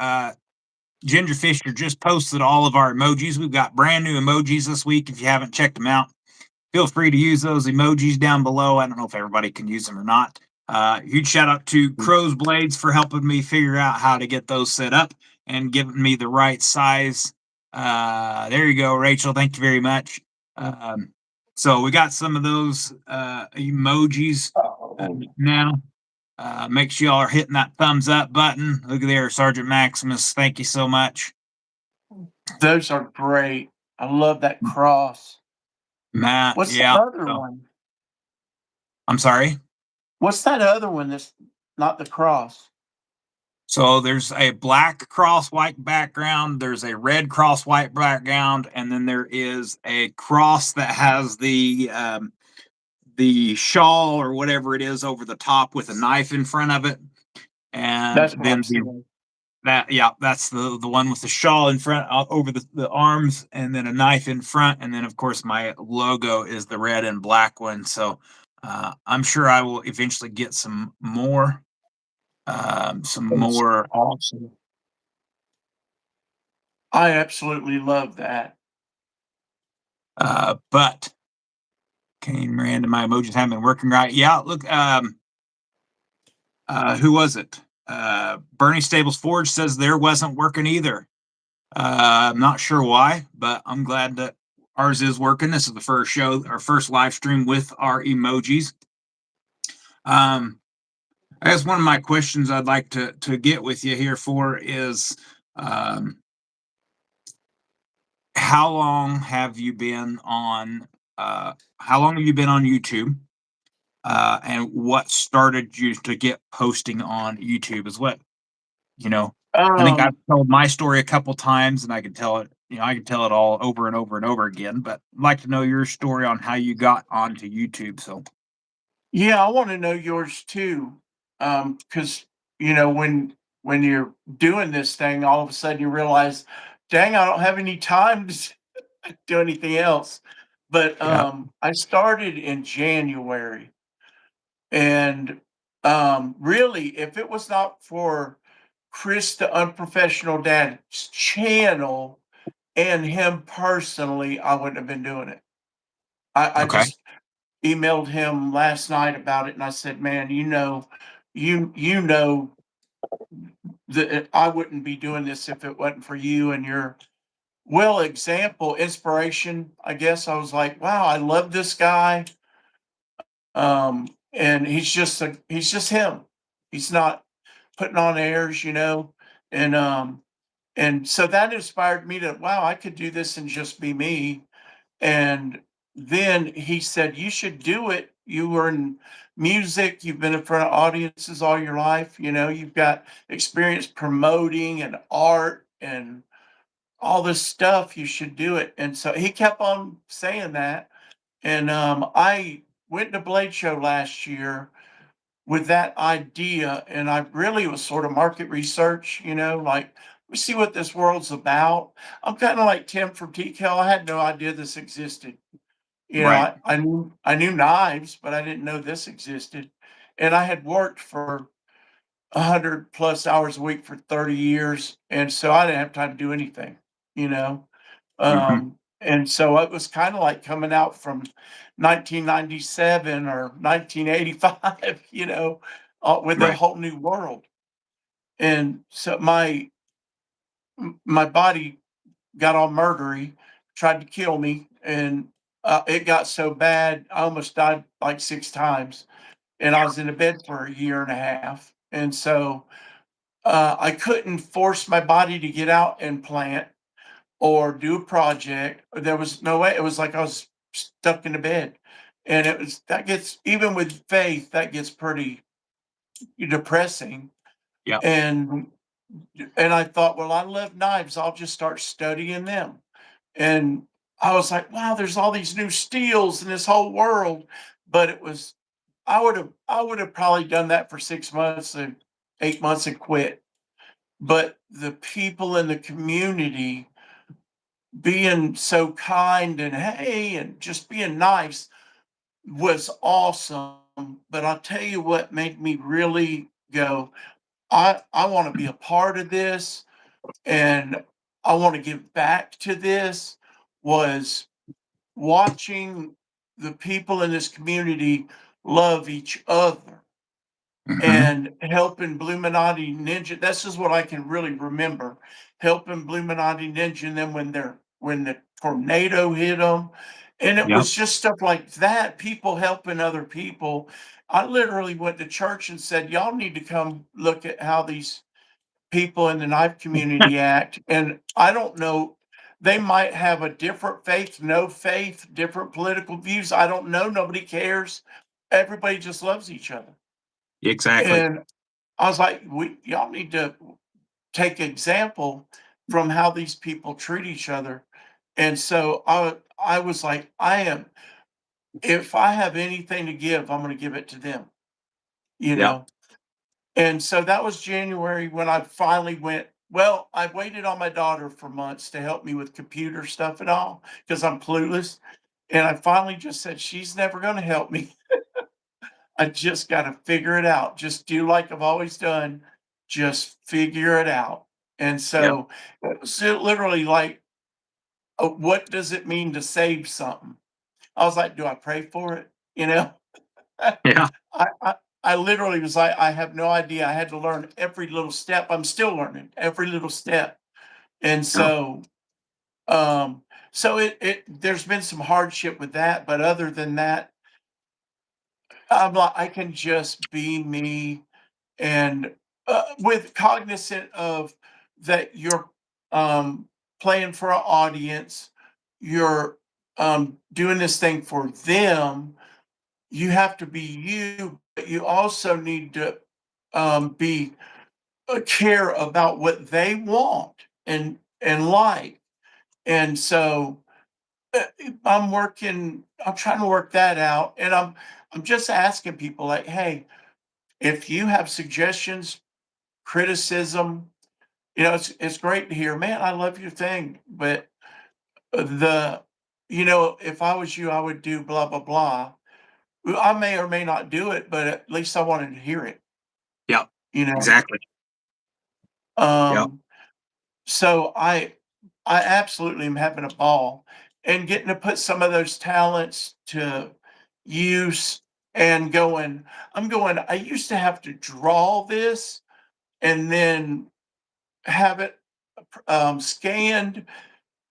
Ginger Fisher just posted all of our emojis. We've got brand new emojis this week. If you haven't checked them out, feel free to use those emojis down below. I don't know if everybody can use them or not. Huge shout out to Crow's Blades for helping me figure out how to get those set up and giving me the right size. There you go, Rachel. Thank you very much. Um, so we got some of those emojis Oh, now. Make sure y'all are hitting that thumbs up button. Look at there, Sergeant Maximus. Thank you so much. those are great. I love that cross. Matt, What's the yeah. other So one? I'm sorry. What's that other one that's not the cross? So there's a black cross white background, there's a red cross white background, and then there is a cross that has the shawl or whatever it is over the top with a knife in front of it. And That's what I'm then seeing. that's the one with the shawl in front over the arms, and then a knife in front, and then of course my logo is the red and black one. So I'm sure I will eventually get some It's more. awesome. I absolutely love that. But Kane Miranda, my emojis haven't been working right. Yeah, look, Who was it? Bernie Stables Forge says there wasn't working either. I'm not sure why, but I'm glad that ours is working. This is the first show, our first live stream with our emojis. Um, I guess one of my questions I'd like to get with you here for is, um, how long have you been on? How long have you been on YouTube? And what started you to get posting on YouTube? Is what you know. I think I've Um, told my story a couple times, and I can tell it. I can tell it all over and over and over again. But I'd like to know your story on how you got onto YouTube. So, yeah, I want to know yours too. Because when you're doing this thing, all of a sudden you realize, dang, I don't have any time to do anything else. But yeah. I started in January, and really, if it was not for Chris, the unprofessional dad's channel, and him personally, I wouldn't have been doing it. I Okay. just emailed him last night about it, and I said, "Man, you know that I wouldn't be doing this if it wasn't for you and your example, inspiration." I guess I was like, "Wow, I love this guy." And he's just him. He's not putting on airs, and so that inspired me to, wow, I could do this and just be me. And then he said, "You should do it. You were in music, you've been in front of audiences all your life, you've got experience promoting and art and all this stuff. You should do it." And so he kept on saying that. And I went to Blade Show last year with that idea, and I really was sort of market research, like, we see what this world's about. I'm kind of like Tim from TCal. I had no idea this existed. Right. I knew knives, but I didn't know this existed. And I had worked for 100+ hours a week for 30 years, and so I didn't have time to do anything, you know. Hmm. And so it was kind of like coming out from 1997 or 1985, with a Right. whole new world. And so my body got all murdery, tried to kill me, and it got so bad I almost died like 6 times, and I was in a bed for a year and a half. And so I couldn't force my body to get out and plant or do a project. There was no way. It was like I was stuck in a bed. And that gets, even with faith, that gets pretty depressing. Yeah. And I thought, well, I love knives. I'll just start studying them. And I was like, wow, there's all these new steels in this whole world. But I would have probably done that for 6 months and 8 months and quit. But the people in the community being so kind and hey and just being nice was awesome. But I'll tell you what made me really go, I want to be a part of this, and I want to give back to this, was watching the people in this community love each other Hmm. and helping Bluminati Ninja. This is what I can really remember, helping Bluminati Ninja and them when the tornado hit them. And it Yeah. was just stuff like that, people helping other people. I literally went to church and said, y'all need to come look at how these people in the knife community act. And I don't know, they might have a different faith, no faith, different political views. I don't know. Nobody cares. Everybody just loves each other. Exactly. And I was like, y'all need to take example from how these people treat each other. And so I was like, if I have anything to give, I'm going to give it to them, you Yeah. know? And so that was January when I finally went. Well, I waited on my daughter for months to help me with computer stuff and all because I'm clueless. And I finally just said, she's never going to help me. I just got to figure it out. Just do like I've always done. Just figure it out. And Yeah. so it was literally like, what does it mean to save something? I was like, do I pray for it? I, Yeah. I I literally was like, I have no idea. I had to learn every little step. I'm still learning every little step. And Yeah. um, so there's been some hardship with that, but other than that, I'm like, I can just be me and with cognizant of that you're playing for an audience, you're doing this thing for them. You have to be you, but you also need to be care about what they want and like. And so I'm trying to work that out, and I'm just asking people like, hey, if you have suggestions, criticism, it's great to hear, man, I love your thing, but the if I was you, I would do blah blah blah. Well, I may or may not do it, but at least I wanted to hear it, Yeah. you know. Exactly. Yep. Um, so I absolutely am having a ball and getting to put some of those talents to use and I used to have to draw this and then have it scanned,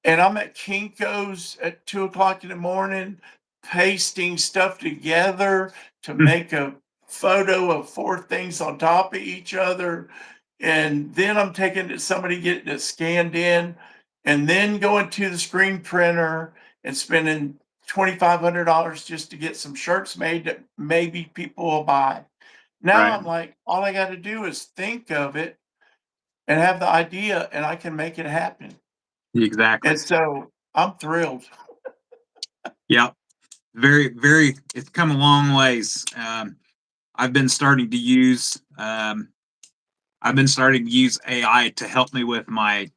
and I'm at Kinko's at 2 o'clock in the morning, pasting stuff together to Mm. make a photo of four things on top of each other. And then I'm taking it, somebody getting it scanned in, and then going to the screen printer and spending $2,500 just to get some shirts made that maybe people will buy. Now Right. I'm like, all I got to do is think of it and have the idea, and I can make it happen. Exactly. And so I'm thrilled. Yep. Very, very. It's come a long ways. I've been starting to use. I've been starting to use AI to help me with my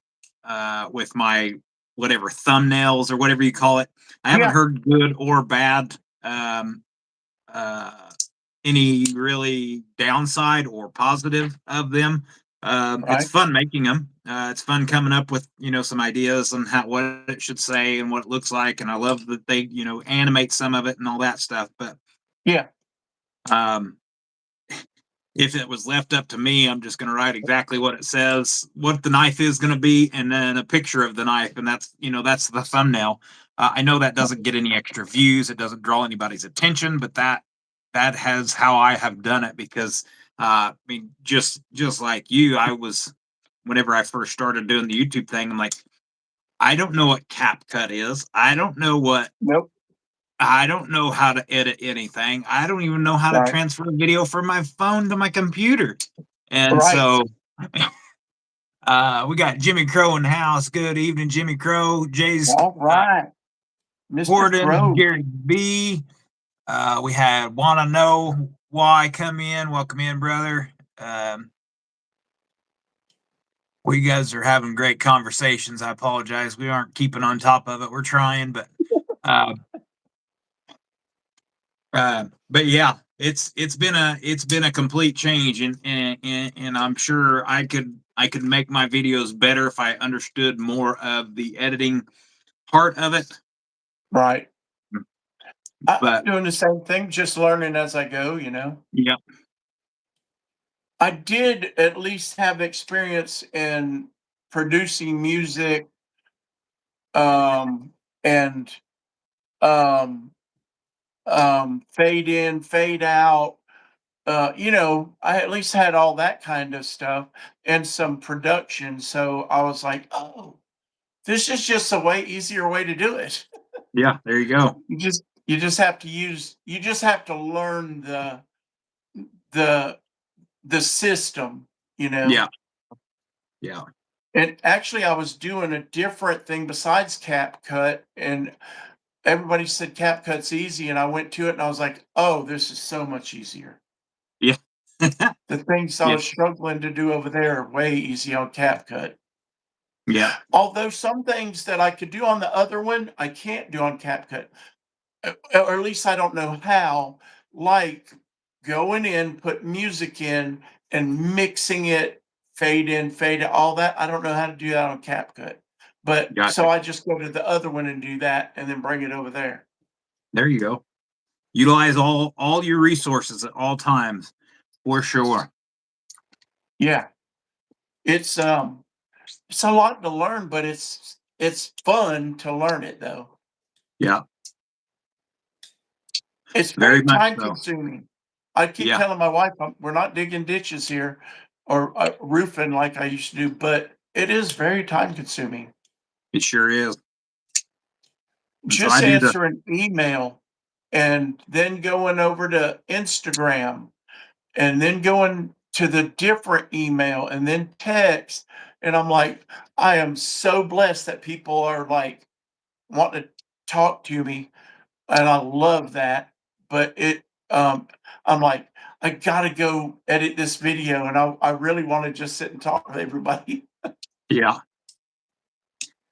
whatever thumbnails or whatever you call it. I haven't Yeah, heard good or bad uh, any really downside or positive of them. It's right. fun making them. It's fun coming up with some ideas on how what it should say and what it looks like, and I love that they animate some of it and all that stuff. But Yeah, um, if it was left up to me, I'm just going to write exactly what it says, what the knife is going to be, and then a picture of the knife, and that's the thumbnail. I know that doesn't get any extra views, it doesn't draw anybody's attention, but that has how I have done it because I mean, just like you, I was whenever I first started doing the YouTube thing, I'm like, I don't know what CapCut is. nope, I don't know how to edit anything. I don't even know how to right, transfer video from my phone to my computer. And right. so we got Jimmy Crow in the house. Good evening, Jimmy Crow, Jay's All right, Mr. Gordon, Crow. Gary B. We had Wanna Know Why come in. Welcome in, brother. Um, we guys are having great conversations. I apologize. We aren't keeping on top of it. We're trying, uh, but yeah, it's been a complete change, and I'm sure I could make my videos better if I understood more of the editing part of it. Right. I'm But doing the same thing, just learning as I go. yeah, I did at least have experience in producing music, and um, fade in, fade out. I at least had all that kind of stuff and some production. So I was like, oh, this is just a way easier way to do it. yeah, there you go. You just have to learn the the system, you know. Yeah, yeah, And actually I was doing a different thing besides CapCut, and everybody said CapCut's easy, and I went to it and I was like, oh, this is so much easier. yeah, The things I yeah, was struggling to do over there are way easy on CapCut. yeah, Although some things that I could do on the other one, I can't do on CapCut, or at least I don't know how, like going in, put music in, and mixing it, fade in, fade out, all that. I don't know how to do that on CapCut. But so gotcha. I just go to the other one and do that and then bring it over there. There you go. Utilize all your resources at all times. For sure. Yeah. It's it's a lot to learn, but it's fun to learn it though. Yeah, It's very very much time so. consuming. I keep Yeah, telling my wife, we're not digging ditches here or roofing like I used to do, but it is very time consuming. it sure is. And so I Just do the answer an email and then going over to Instagram and then going to the different email and then text. And I'm like, I am so blessed that people are like wanting to talk to me. And I love that. But I'm like, I gotta go edit this video. And I really want to just sit and talk with everybody. yeah.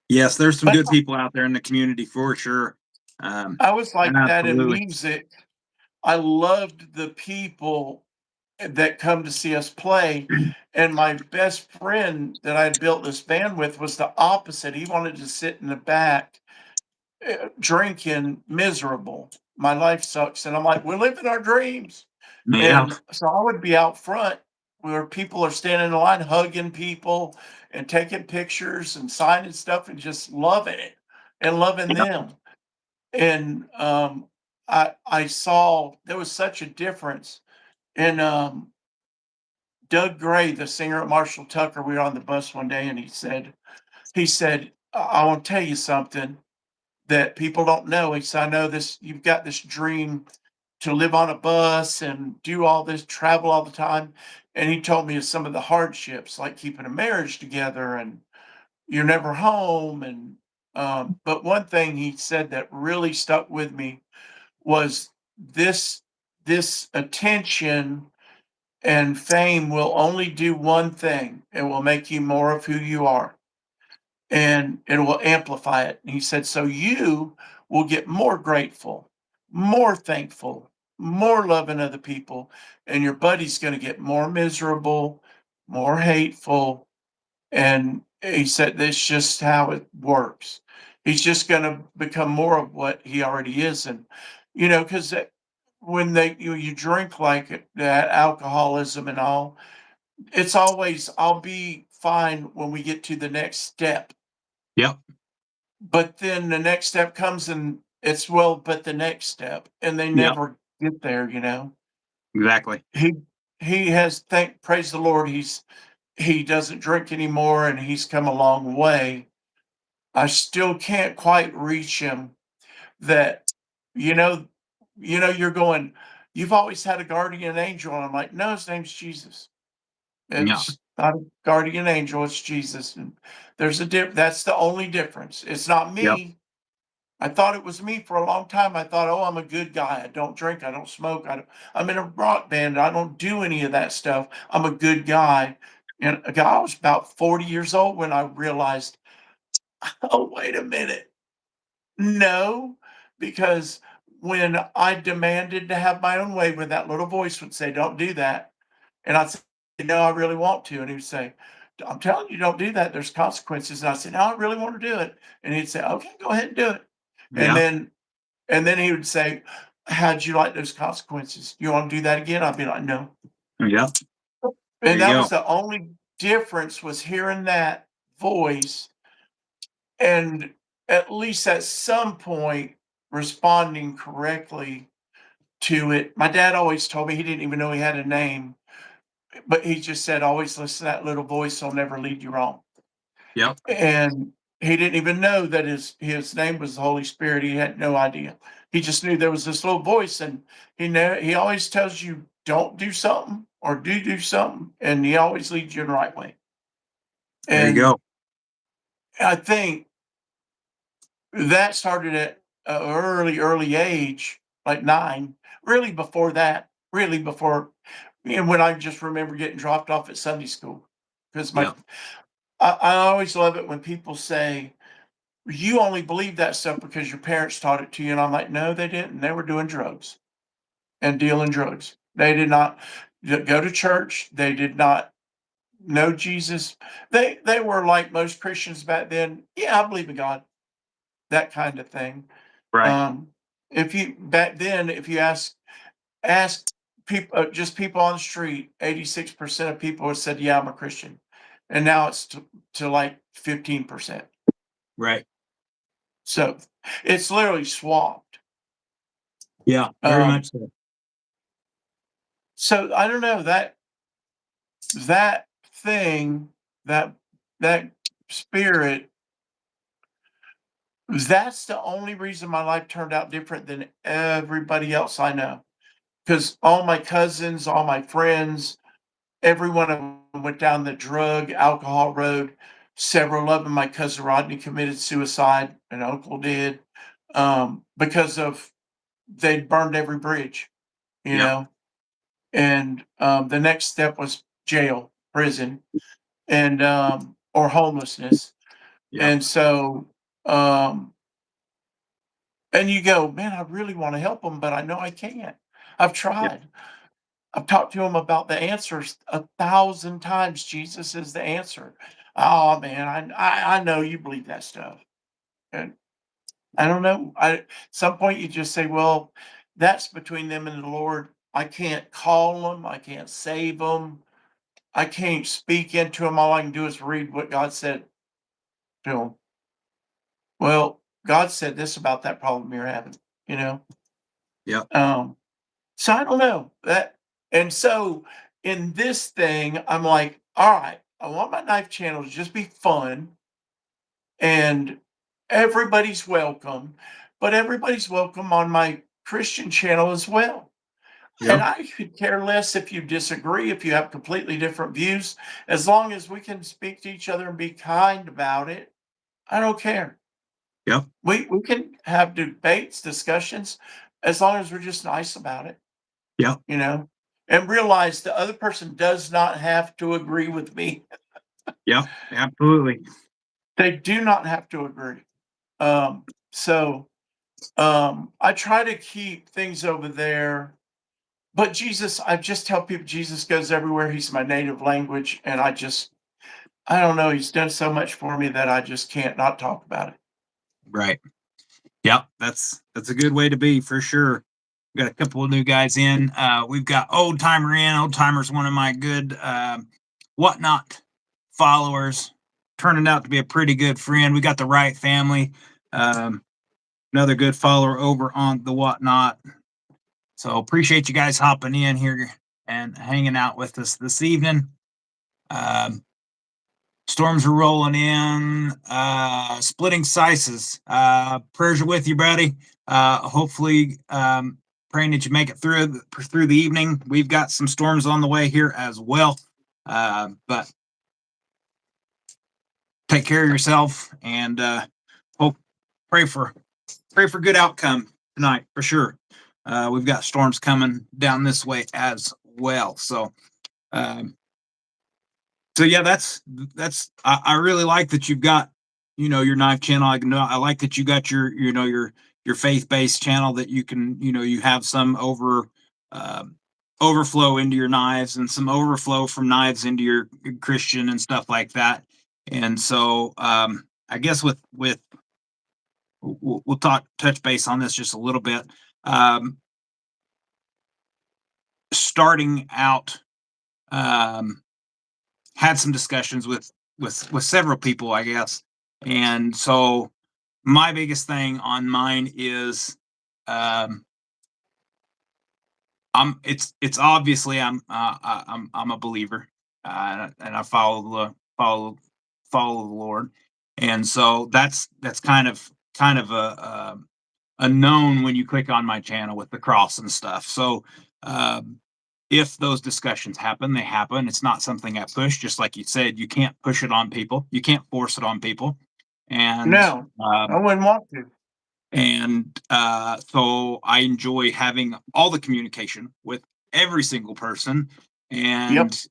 Yes, there's some But good people out there in the community for sure. I was And like that in absolutely. music. I loved the people that come to see us play. And my best friend that I had built this band with was the opposite. He wanted to sit in the back, drinking, miserable. My life sucks. And I'm like, we're living our dreams. Yeah, And so I would be out front where people are standing in line, hugging people and taking pictures and signing stuff and just loving it and loving yeah, them. And I saw there was such a difference. And Doug Gray, the singer at Marshall Tucker, we were on the bus one day, and he said, I want to tell you something that people don't know." He said, "I know this. You've got this dream to live on a bus and do all this, travel all the time." And he told me of some of the hardships, like keeping a marriage together, and you're never home. And but one thing he said that really stuck with me was this this attention and fame will only do one thing. It will make you more of who you are, and it will amplify it. And he said, so you will get more grateful, more thankful, more loving other people, and your buddy's going to get more miserable, more hateful. And he said, that's just how it works. He's just going to become more of what he already is. And, because when you drink like that, alcoholism and all, it's always, I'll be fine when we get to the next step. yep, But then the next step comes and it's, well, but the next step, and they yep, never get there. exactly. He he has, thank praise the Lord, he doesn't drink anymore and he's come a long way. I still can't quite reach him that, you know, you're going, you've always had a guardian angel. And I'm like, no, his name's Jesus. Yeah, It's not a guardian angel, it's Jesus. And there's a that's the only difference. It's not yep, me. I thought it was me for a long time. I thought, oh, I'm a good guy. I don't drink. I don't smoke. I'm in a rock band. I don't do any of that stuff. I'm a good guy. And a guy, I was about 40 years old when I realized, oh, wait a minute. No, because when I demanded to have my own way, when that little voice would say, don't do that. And I'd say, no, I really want to. And he would say, I'm telling you, don't do that. There's consequences. And I said, no, I really want to do it. And he'd say, okay, go ahead and do it. And yeah, then he would say, how'd you like those consequences? You want to do that again? I'd be like, no. yep. There And you that go. was the only difference, was hearing that voice and at least at some point responding correctly to it. My dad always told me, he didn't even know he had a name, but he just said, always listen to that little voice. He'll never lead you wrong. Yep. And he didn't even know that his name was the Holy Spirit. He had no idea. He just knew there was this little voice, and he always tells you, don't do something or do something, and he always leads you in the right way. There you And go. I think that started at an early age, like 9. Really before that, really before, when I just remember getting dropped off at Sunday school, because Yep. I always love it when people say, you only believe that stuff because your parents taught it to you. And I'm like, no, they didn't. They were doing drugs and dealing drugs. They did not go to church. They did not know Jesus. They were like most Christians back then. Yeah, I believe in God, that kind of thing. Right. Um, if you back then, if you ask people, just people on the street, 86% of people have said, "Yeah, I'm a Christian," and now it's to like 15%. Right. So it's literally swapped. Yeah, very Um, much so. so I don't know that thing, that that spirit, that's the only reason my life turned out different than everybody else I know. Because all my cousins, all my friends, every one of them went down the drug, alcohol road. Several of them, my cousin Rodney committed suicide, an uncle did, because of they'd burned every bridge, you Yep. know. And the next step was jail, prison, and or homelessness. Yep. And so, um, and you go, man, I really want to help them, but I know I can't. I've Yep. tried. I've talked to him about the answers 1,000 times. Jesus is the answer. Oh man, I know you believe that stuff. And I don't know. At some point you just say, well, that's between them and the Lord. I can't call them. I can't save them. I can't speak into them. All I can do is read what God said to them. Well, God said this about that problem you're having, you know? Yep. Um, So I don't know that, and so in this thing, I'm like, all right, I want my knife channel to just be fun and everybody's welcome, but everybody's welcome on my Christian channel as well. And Yep. I could care less if you disagree, if you have completely different views, as long as we can speak to each other and be kind about it. I don't care. Yep. We can have debates, discussions, as long as we're just nice about it. Yep. You know, and realize the other person does not have to agree with me. Yep. Absolutely. They do not have to agree. So I try to keep things over there. But Jesus, I just tell people Jesus goes everywhere. He's my native language. And I don't know, he's done so much for me that I just can't not talk about it. Right. Yep. That's a good way to be for sure. We got a couple of new guys in. We've got old timer in. Old timer's one of my good whatnot followers. Turning out to be a pretty good friend. We got the right family. Um, Another good follower over on the whatnot. So appreciate you guys hopping in here and hanging out with us this evening. Um, Storms are rolling in, splitting sizes. Prayers are with you, buddy. Hopefully, praying that you make it through the evening. We've got some storms on the way here as well. But take care of yourself and hope pray for good outcome tonight for sure. We've got storms coming down this way as well. Um, so yeah, I really like that you've got your knife channel. I like that you got your faith based channel that you can you have some um overflow into your knives and some overflow from knives into your Christian and stuff like that. And so I guess we'll talk touch base on this just a little bit. Um, Starting out. Um, had some discussions with several people, I guess. And so my biggest thing on mine is um it's obviously I'm a believer, and I follow the Lord. And so that's kind of a known when you click on my channel with the cross and stuff. So um if those discussions happen, they happen. It's not something I push. Just like you said, you can't push it on people. You can't force it on people. And No, I um, wouldn't want to. so I enjoy having all the communication with every single person. Yep. And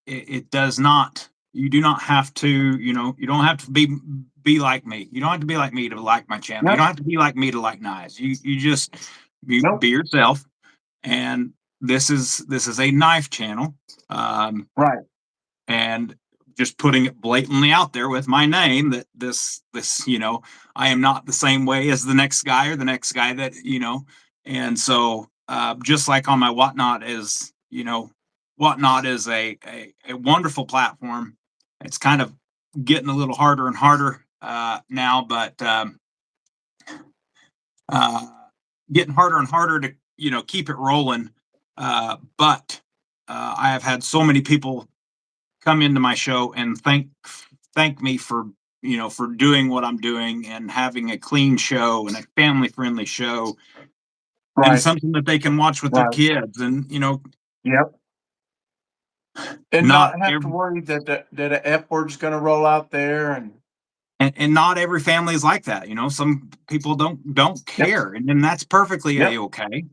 it does not. You do not have to. You don't have to be like me. You don't have to be like me to like my channel. You Nope. don't have to be like me to like knives. You just be Nope. yourself. And this is a knife channel, um, Right. and just putting it blatantly out there with my name that this I am not the same way as the next guy or the next guy that. And so just like on my Whatnot is, Whatnot is a wonderful platform. It's kind of getting a little harder and harder now, but uh, getting harder and harder to keep it rolling. But I have had so many people come into my show and thank me for for doing what I'm doing and having a clean show and a family friendly show and Right. something that they can watch with their Right. kids and Yep. And not not have to every worry that a F word's gonna roll out there and not every family is like that. Some people don't yep, care, and then that's perfectly yep. a-okay.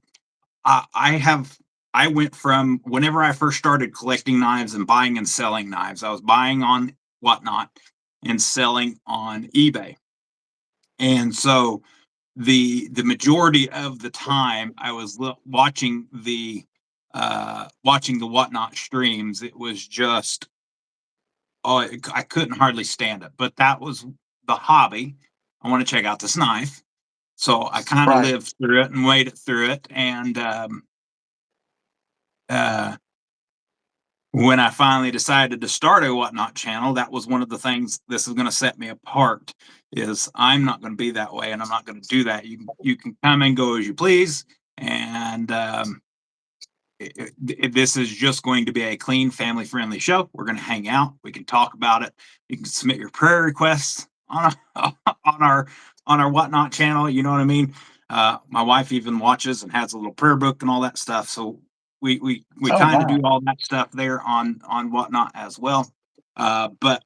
I went from whenever I first started collecting knives and buying and selling knives, I was buying on Whatnot and selling on eBay. And so the majority of the time I was watching the Whatnot streams, it was just I couldn't hardly stand it. But that was the hobby. I want to check out this knife. So I kind of Right. lived through it and waited through it. And uh, when I finally decided to start a Whatnot channel, that was one of the things this is going to set me apart. Is I'm not going to be that way, and I'm not going to do that. You can come and go as you please, and this is just going to be a clean, family friendly show. We're going to hang out. We can talk about it. You can submit your prayer requests on on our on our Whatnot channel. You know what I mean? My wife even watches and has a little prayer book and all that stuff. So we Oh, kind of do wow. all that stuff there on Whatnot as well. But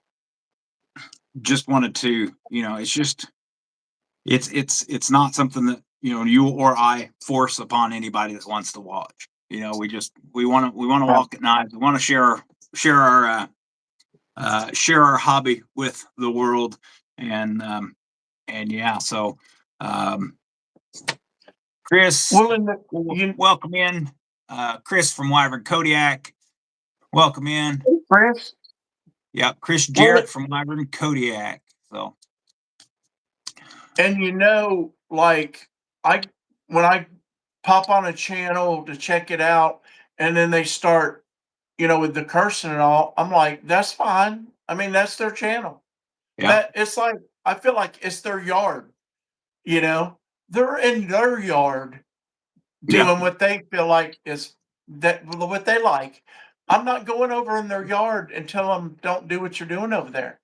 just wanted to, it's just it's not something that you or I force upon anybody that wants to watch. We want to Right. walk at knives. We want to share our hobby with the world, and yeah. So, um, Chris, Well, in the you welcome in. Chris from Wyvern Kodiak, welcome in. Chris, Yeah, Chris well, Jarrett from Wyvern Kodiak. So, and like, I when I pop on a channel to check it out, and then they start, with the cursing and all, I'm like, "That's fine." I mean, that's their channel. yeah, That it's like I feel like it's their yard, you know? They're in their yard yeah, doing what they feel like is what they like. I'm not going over in their yard and tell them, "Don't do what you're doing over there."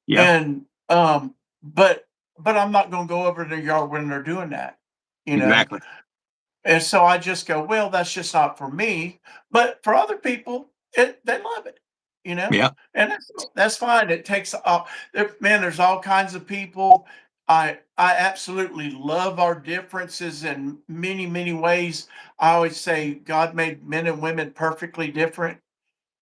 yeah, And, but I'm not gonna go over to their yard when they're doing that, you know? exactly. And so I just go, "Well, that's just not for me." But for other people, they love it, you know? Yeah, And that's fine. It takes man, there's all kinds of people. I absolutely love our differences in many, many ways. I always say God made men and women perfectly different,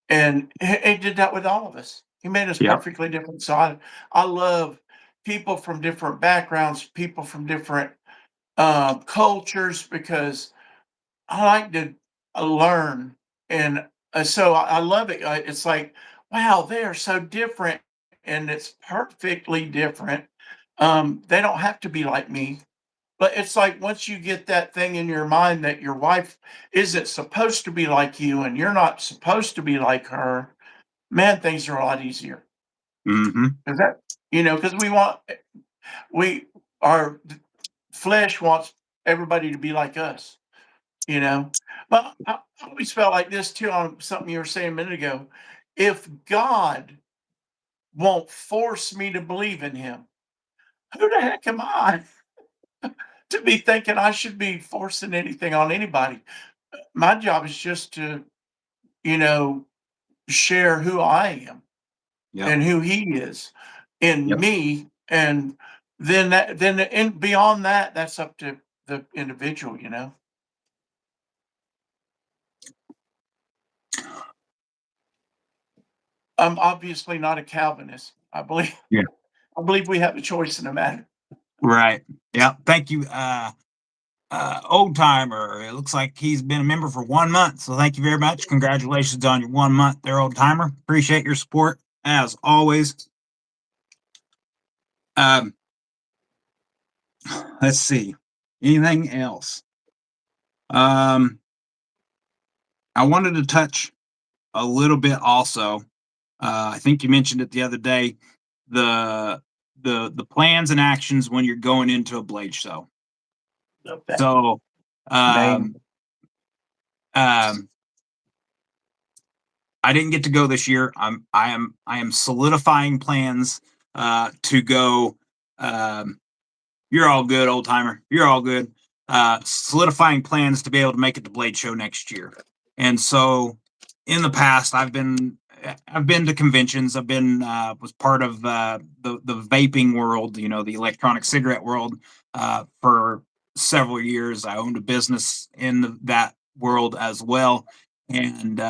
and he did that with all of us. He made us yeah, perfectly different. So I love people from different backgrounds, people from different cultures, because I like to learn, and so I love it. It's like, wow, they are so different, and it's perfectly different. They don't have to be like me, but it's like once you get that thing in your mind that your wife isn't supposed to be like you, and you're not supposed to be like her, man, things are a lot easier. hmm, Is that because we our flesh wants everybody to be like us. You know? But I always felt like this too on something you were saying a minute ago. If God won't force me to believe in him, who the heck am I to be thinking I should be forcing anything on anybody? My job is just to, you know, share who I am yep, and who he is in yep, me. And then beyond that, that's up to the individual, you know. I'm obviously not a Calvinist. yeah. I believe we have a choice in the matter. Right. Yeah. Thank you. Old timer. It looks like he's been a member for 1 month. So thank you very much. Congratulations on your 1 month there, old timer. Appreciate your support as always. Um, let's see. Anything else? Um, I wanted to touch a little bit also. I think you mentioned it the other day. The the plans and actions when you're going into a blade show. Okay. So, Name. um, um, I didn't get to go this year. I am solidifying plans to go. Um, you're all good, old timer. You're all good. Solidifying plans to be able to make it to Blade Show next year. And so, in the past, I've been to conventions. I've been was part of the vaping world, the electronic cigarette world, for several years. I owned a business in that world as well, and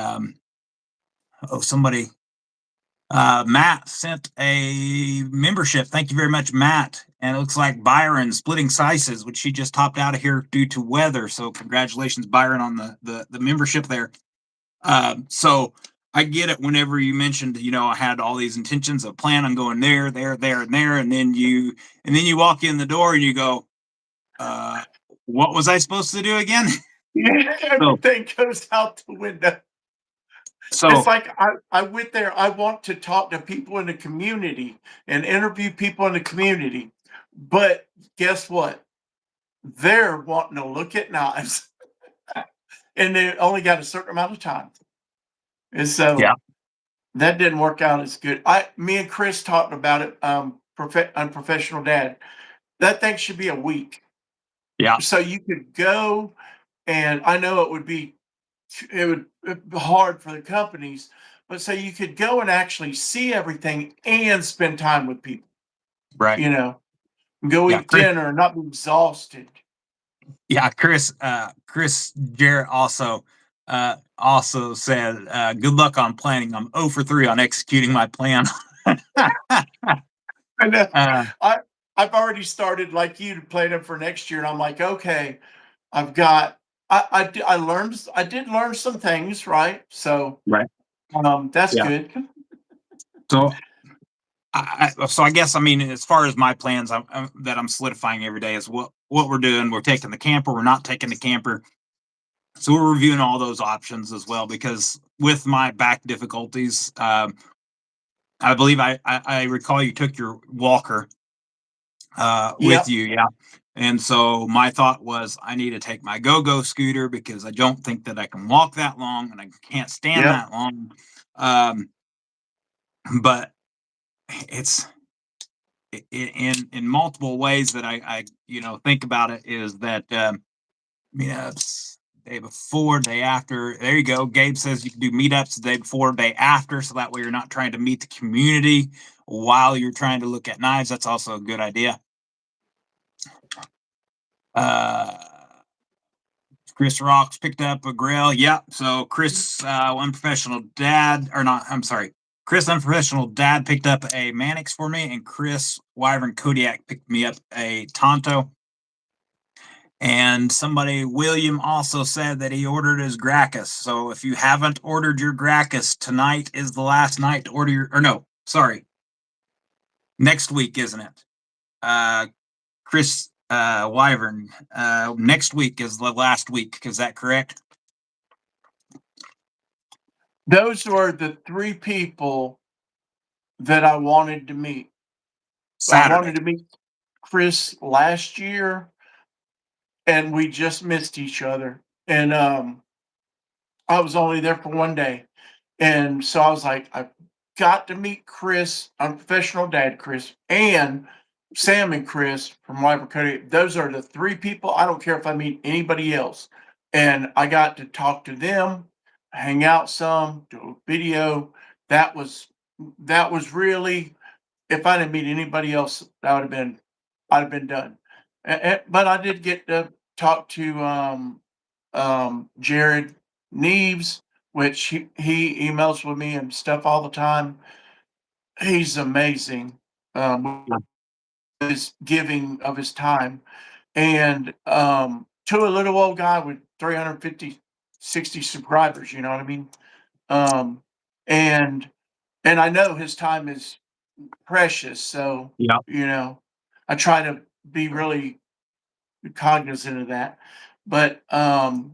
somebody Matt sent a membership. Thank you very much, Matt. And it looks like Byron splitting slices, which she just topped out of here due to weather. So congratulations, Byron, on the membership there. So I get it whenever you mentioned, I had all these intentions of plan on going there, there, there, and there, and then you walk in the door and you go, uh, what was I supposed to do again? Yeah, so everything goes out the window. It's so like I went there. I want to talk to people in the community and interview people in the community. But guess what? They're wanting to look at knives and they only got a certain amount of time. And yeah, so that didn't work out as good. Me and Chris talked about it. Unprofessional dad. That thing should be a week, yeah, so you could go. And I know it would be hard for the companies, but so you could go and actually see everything and spend time with people. right. You know, go Yeah, eat dinner and not be exhausted. Chris Jarrett also said, good luck on planning. I'm 0 for 3 on executing my plan. I know. uh, I I've already started like you to plan them for next year, and I'm like, okay, I've got. I did learn some things, right? So right. that's Yeah. good. So so I guess, I mean, as far as my plans, that I'm solidifying every day is what we're doing. We're taking the camper. We're not taking the camper. So we're reviewing all those options as well, because with my back difficulties, I believe I recall you took your walker with Yep, you, yeah. And so my thought was, I need to take my go-go scooter because I don't think that I can walk that long and I can't stand yep. that long. Um, but it's in multiple ways that I think about it, is that it's day before, day after. There you go. Gabe says you can do meetups the day before, day after, so that way you're not trying to meet the community while you're trying to look at knives. That's also a good idea. Uh, Chris Rocks picked up a grill. Yep. So Chris, unprofessional dad, or not, I'm sorry. Chris, unprofessional dad, picked up a Mannix for me, and Chris Wyvern Kodiak picked me up a Tonto. And somebody, William, also said that he ordered his Gracchus. So if you haven't ordered your Gracchus, tonight is the last night to order your, or no, sorry, next week, isn't it? Chris Wyvern, next week is the last week. Is that correct? Those were the three people that I wanted to meet. I Saturday. wanted to meet Chris last year, and we just missed each other. And I was only there for one day. And so I was like, I've got to meet Chris, unprofessional dad Chris, and Sam and Chris from Wyvern Cody. Those are the three people. I don't care if I meet anybody else. And I got to talk to them, hang out some, do a video. That was that was really, if I didn't meet anybody else, I'd have been done. But I did get to talk to Jared Neves, which he emails with me and stuff all the time. He's amazing. Yeah. His giving of his time, and to a little old guy with 350, 60 subscribers. You know what I mean? Um, and and I know his time is precious, so Yeah. I try to be really cognizant of that. But and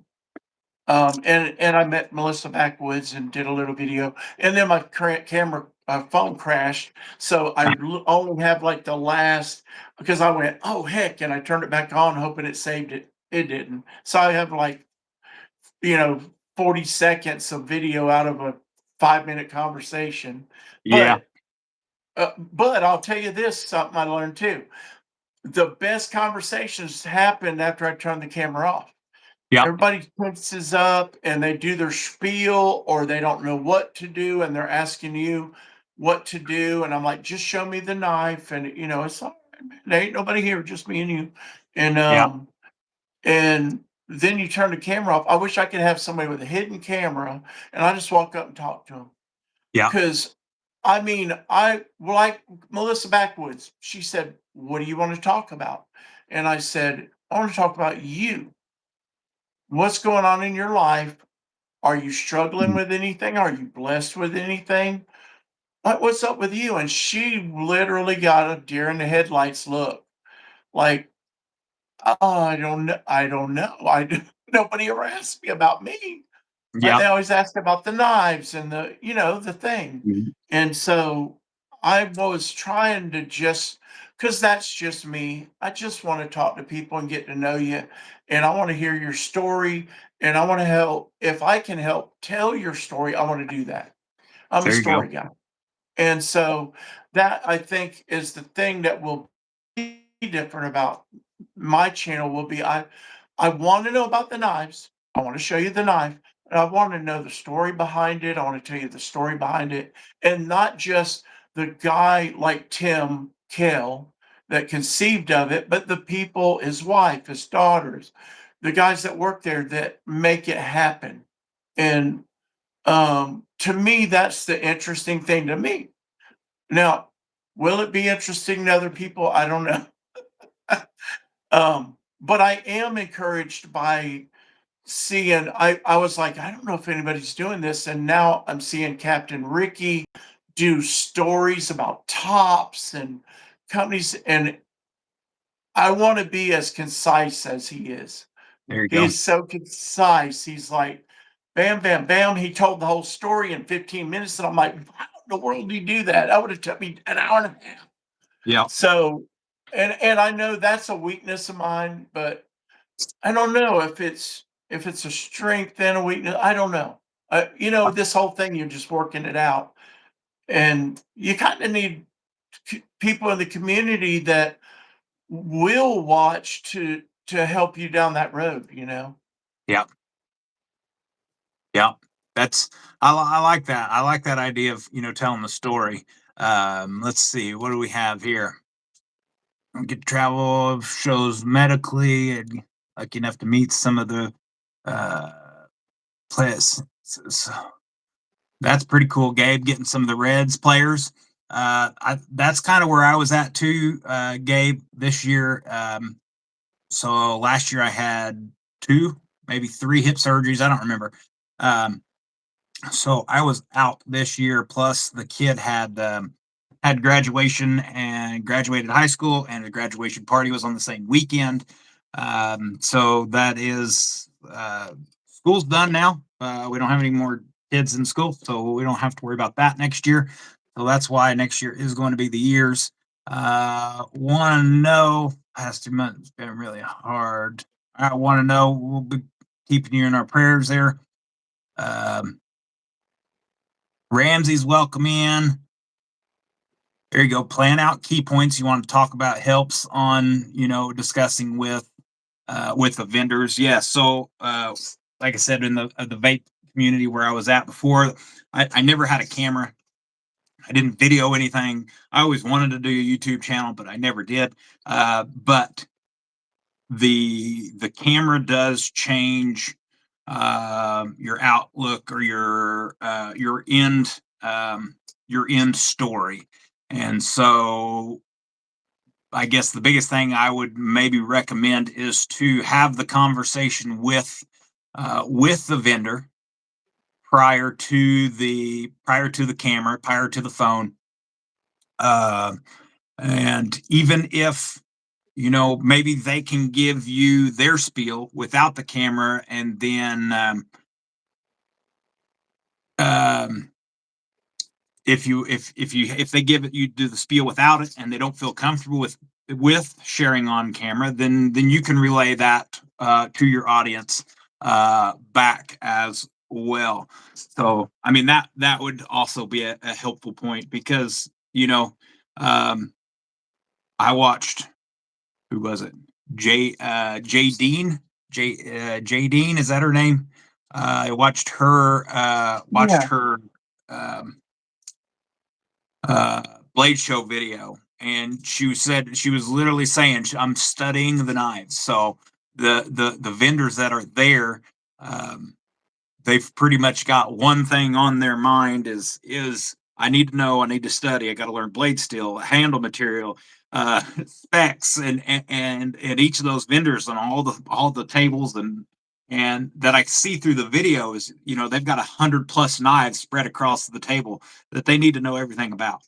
I met Melissa Backwoods and did a little video, and then my camera phone crashed, so I only have like the last because I went, oh heck, and I turned it back on hoping it saved it. It didn't. So I have like, you know, 40 seconds of video out of a 5-minute conversation. Yeah. But I'll tell you this, something I learned too. The best conversations happen after I turn the camera off. Yep. Everybody tenses up and they do their spiel or they don't know what to do and they're asking you what to do. And I'm like, just show me the knife. And it's all right, man. There ain't nobody here, just me and you. And Yep. and then you turn the camera off. I wish I could have somebody with a hidden camera and I just walk up and talk to them. Yep. Because I mean, I like Melissa Backwoods. She said, what do you want to talk about? And I said, I want to talk about you. What's going on in your life? Are you struggling Mm. with anything? Are you blessed with anything? What's up with you? And she literally got a deer in the headlights look. Like, oh, I don't know. I don't know. Nobody ever asked me about me. They Yep. always ask about the knives and the thing. Mhm. And so I was trying to just, because that's just me. I just want to talk to people and get to know you. And I want to hear your story. And I want to help. If I can help tell your story, I want to do that. I'm a There you go. story guy. And so that I think is the thing that will be different about my channel will be I want to know about the knives. I want to show you the knife. And I want to know the story behind it. I want to tell you the story behind it. And not just the guy like Tim Kell that conceived of it, but the people, his wife, his daughters, the guys that work there that make it happen. And to me, that's the interesting thing to me. Now, will it be interesting to other people? I don't know. But I am encouraged by seeing I was like, I don't know if anybody's doing this. And now I'm seeing Captain Ricky do stories about tops and companies. And I want to be as concise as he is. There you go. He's so concise. He's like, bam, bam, bam. He told the whole story in 15 minutes. And I'm like, how in the world do you do that? That would have took me an hour and a half. Yep. So, and I know that's a weakness of mine, but I don't know if it's a strength and a weakness. I don't know. This whole thing, you're just working it out, and you kind of need people in the community that will watch to help you down that road. Yep. Yep. That's I like that. I like that idea of telling the story. Let's see. What do we have here? Get travel shows medically and lucky enough to meet some of the uh players. So that's pretty cool, Gabe, getting some of the Reds players. That's kind of where I was at too, Gabe, this year. So last year I had two, maybe three hip surgeries. I don't remember. Um, so I was out this year. Plus, the kid had graduation and graduated high school, and the graduation party was on the same weekend. So that is school's done now. We don't have any more kids in school, so we don't have to worry about that next year. So that's why next year is going to be the years. Want to know? Past 2 months it's been really hard. I want to know. We'll be keeping you in our prayers there. Um, Ramsey's welcome in. There you go. Plan out key points you want to talk about helps on, discussing with the vendors. Yeah. So, like I said, in the vape community where I was at before, I never had a camera. I didn't video anything. I always wanted to do a YouTube channel, but I never did. But the camera does change your outlook or your end story. And so I guess the biggest thing I would maybe recommend is to have the conversation with the vendor prior to the camera, prior to the phone. uh, and even if maybe they can give you their spiel without the camera, and then um, if they give it, you do the spiel without it, and they don't feel comfortable with sharing on camera, then you can relay that to your audience back as well. So I mean that would also be a helpful point, because um, I watched, who was it? Jay Dean. Jay Dean, is that her name? I watched her Yeah. um, uh, Blade Show video, and she said she was literally saying, "I'm studying the knives." So the vendors that are there, um, they've pretty much got one thing on their mind: is I need to know, I need to study, I got to learn blade steel, handle material, specs, and each of those vendors on all the tables and that I see through the video is, they've got 100+ knives spread across the table that they need to know everything about.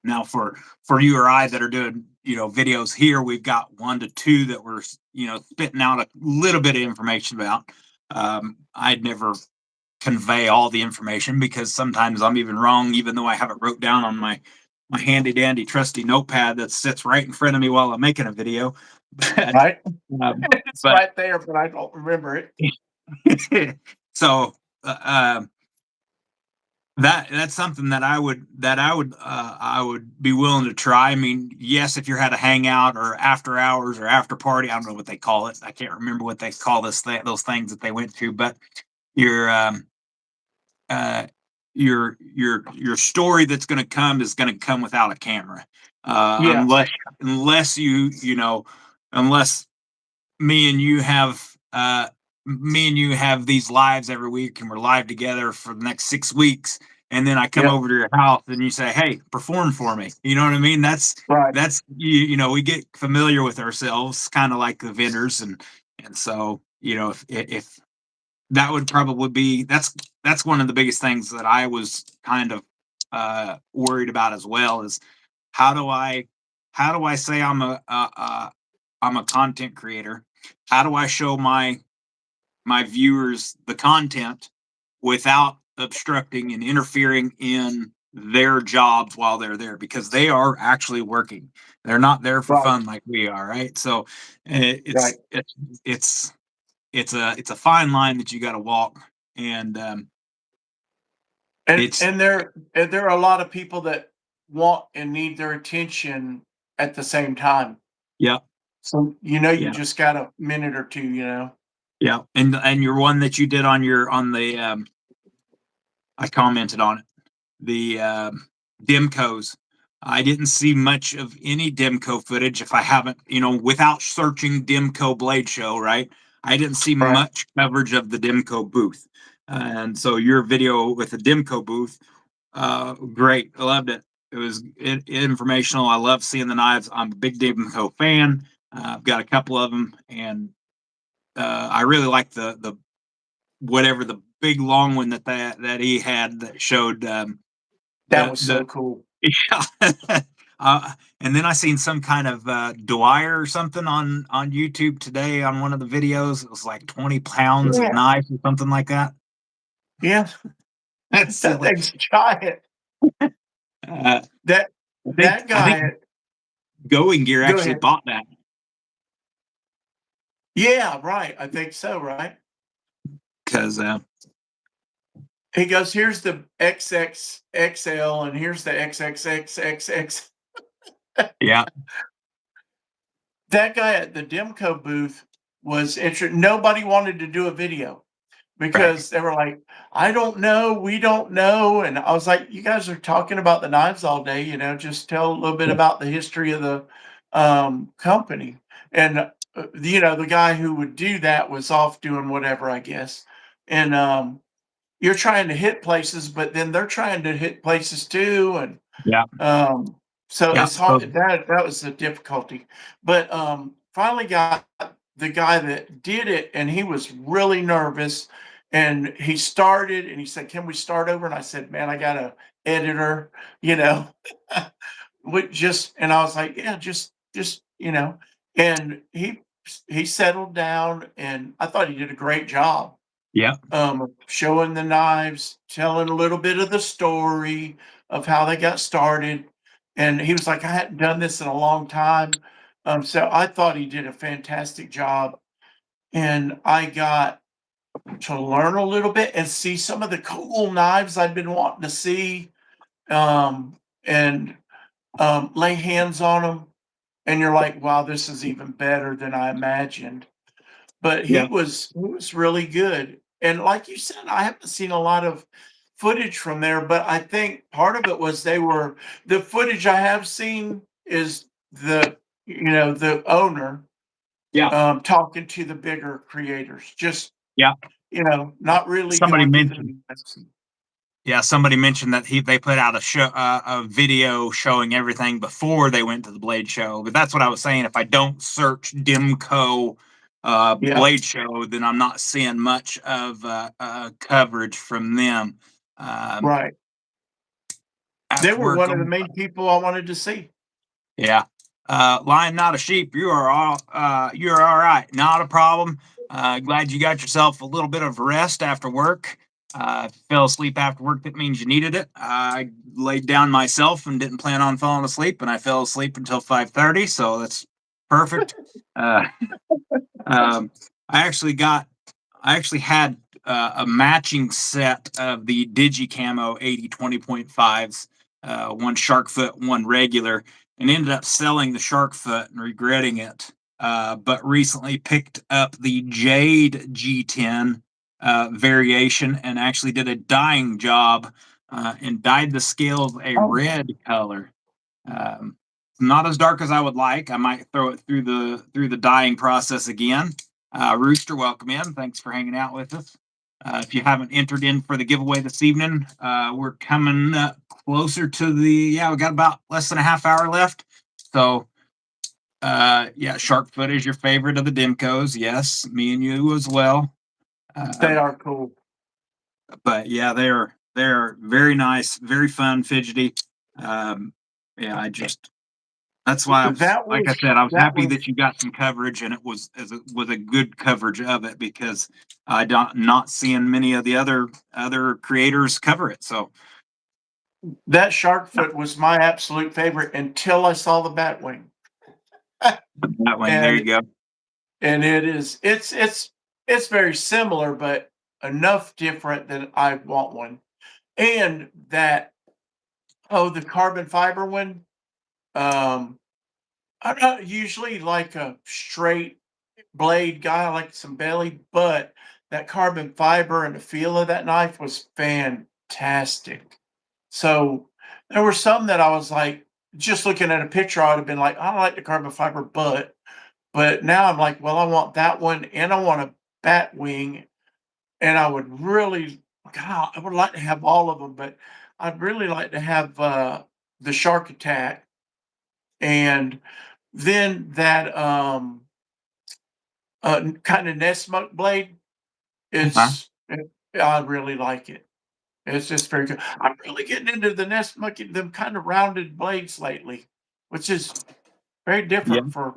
Now, for you or I that are doing, videos here, we've got 1 to 2 that we're, spitting out a little bit of information about. I'd never convey all the information, because sometimes I'm even wrong, even though I have it wrote down on my handy dandy trusty notepad that sits right in front of me while I'm making a video. But Right. um, It's but right there, but I don't remember it. so that's something that I would be willing to try. I mean, yes, if you're at a hangout or after hours or after party, I don't know what they call it. I can't remember what they call those things that they went to, but your uh your story that's going to come is going to come without a camera, Yeah. unless unless me and you have these lives every week, and we're live together for the next 6 weeks, and then I come Yep. over to your house and you say, "Hey, perform for me." You know what I mean? Right. We get familiar with ourselves, kind of like the vendors, and so if that would probably be that's one of the biggest things that I was kind of worried about as well, is how do I say I'm a content creator? How do I show my viewers the content without obstructing and interfering in their jobs while they're there, because they are actually working. They're not there for Right. fun like we are, right? So Right. it's it's a fine line that you got to walk, and And it's and there are a lot of people that want and need their attention at the same time. yeah, So, you yeah, just got a minute or 2. yeah, and your one that you did on the I commented on it, the Demcos. I didn't see much of any Demco footage, if I haven't, without searching Demco Blade Show, right? I didn't see Right. much coverage of the Demco booth. And so your video with the Demco booth, great. I loved it. It was informational. I love seeing the knives. I'm a big Demco fan. I've got a couple of them, and I really like the whatever the big long one that he had that showed That was so the cool. yeah. And then I seen some kind of Dwyer or something on YouTube today on one of the videos. It was like 20 pounds of Yeah. knife or something like that. Yeah. That's That silly. thing's giant. Uh, That that I think guy Going Gear Go actually ahead. bought that, Yeah, right. I think so, right? because He goes, "Here's the XXXL and here's the XXXXX." yeah, That guy at the Demco booth was nobody wanted to do a video right, because they were like, "I don't know, we don't know," and I was like, "You guys are talking about the knives all day, just tell a little bit yeah, about the history of the, company." And, the guy who would do that was off doing whatever, I guess, and, you're trying to hit places, but then they're trying to hit places too, and yeah, um, so yeah. it's So hard. That was the difficulty. But finally got the guy that did it, and he was really nervous. And he started, and he said, "Can we start over?" And I said, "Man, I got a editor, you know." And I was like, "Yeah, just you know, and he settled down, and I thought he did a great job, Yep. showing the knives, telling a little bit of the story of how they got started, and he was like, "I hadn't done this in a long time," so I thought he did a fantastic job, and I got to learn a little bit and see some of the cool knives I've been wanting to see, and lay hands on them, and you're like, "Wow, this is even better than I imagined." But Yep. he was really good, and like you said, I haven't seen a lot of footage from there, but I think part of it was the footage I have seen is the owner, Yeah. talking to the bigger creators, just, Yeah. not really Somebody going through the mentioned. nuts. Yeah, somebody mentioned that they put out a video showing everything before they went to the Blade Show. But that's what I was saying. If I don't search Dimco Yeah, Blade Show, then I'm not seeing much of coverage from them. Um, right. They After were work, one of the main people I wanted to see. yeah. Lion, not a sheep. You are all right. Not a problem. Glad you got yourself a little bit of rest after work. Fell asleep after work. That means you needed it. I laid down myself and didn't plan on falling asleep, and I fell asleep until 5:30. So that's perfect. Uh, um, I actually got. I actually had a matching set of the Digicamo 80 20.5s, one shark foot, one regular, and ended up selling the shark foot and regretting it. But recently picked up the Jade G10 variation and actually did a dyeing job and dyed the scales a Oh, red color. Um, Not as dark as I would like. I might throw it through the dyeing process again. Rooster, welcome in. Thanks for hanging out with us. If you haven't entered in for the giveaway this evening, we're coming closer to yeah, we got about less than a half hour left. So, yeah, shark foot is your favorite of the Dimcos. Yes, me and you as well. they Um, are cool. but yeah, they're very nice, very fun, fidgety. Um, yeah, that's why That like I was said, I was that happy was that you got some coverage, and it was a good coverage of it because I don't not seeing many of the other creators cover it. So that shark yeah, foot was my absolute favorite until I saw the Batwing. that one, there you And go. it's very similar, but enough different that I want one. And the carbon fiber one, um, I'm not usually like a straight blade guy, I like some belly, but that carbon fiber and the feel of that knife was fantastic. So there were some that I was like, just looking at a picture, I would have been like, I like the carbon fiber, but now I'm like, well, I want that one and I want a bat wing, and I would really, God, I would like to have all of them, but I'd really like to have the shark attack, and then that kind of nest smoke blade. Okay. I really like it. It's just very good. I'm really getting into the nest monkey, them kind of rounded blades lately, which is very Yeah. different for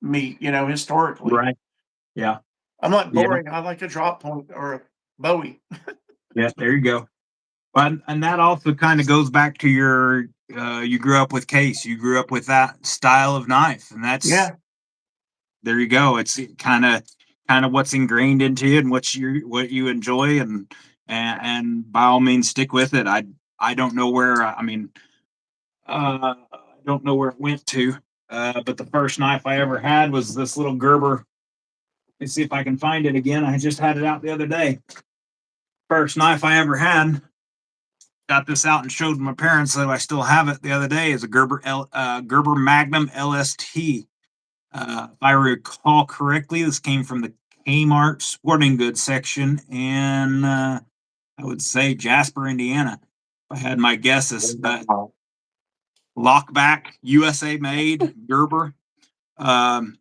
me, historically. Right. Yeah. I'm not Yeah. boring. I like a drop point or a Bowie. Yeah. There you go. And that also kind of goes back to you grew up with Case. You grew up with that style of knife, and that's Yeah, there you go. It's kind of what's ingrained into you and what you enjoy, and by all means stick with it. I don't know where I mean I don't know where it went to. But the first knife I ever had was this little Gerber. Let's see if I can find it again. I just had it out the other day. First knife I ever had. Got this out and showed my parents that I still have it the other day. Is a Gerber Magnum LST. If I recall correctly, this came from the Kmart sporting goods section in, I would say, Jasper, Indiana. If I had my guesses, but wow. lockback, USA made, Gerber. Um,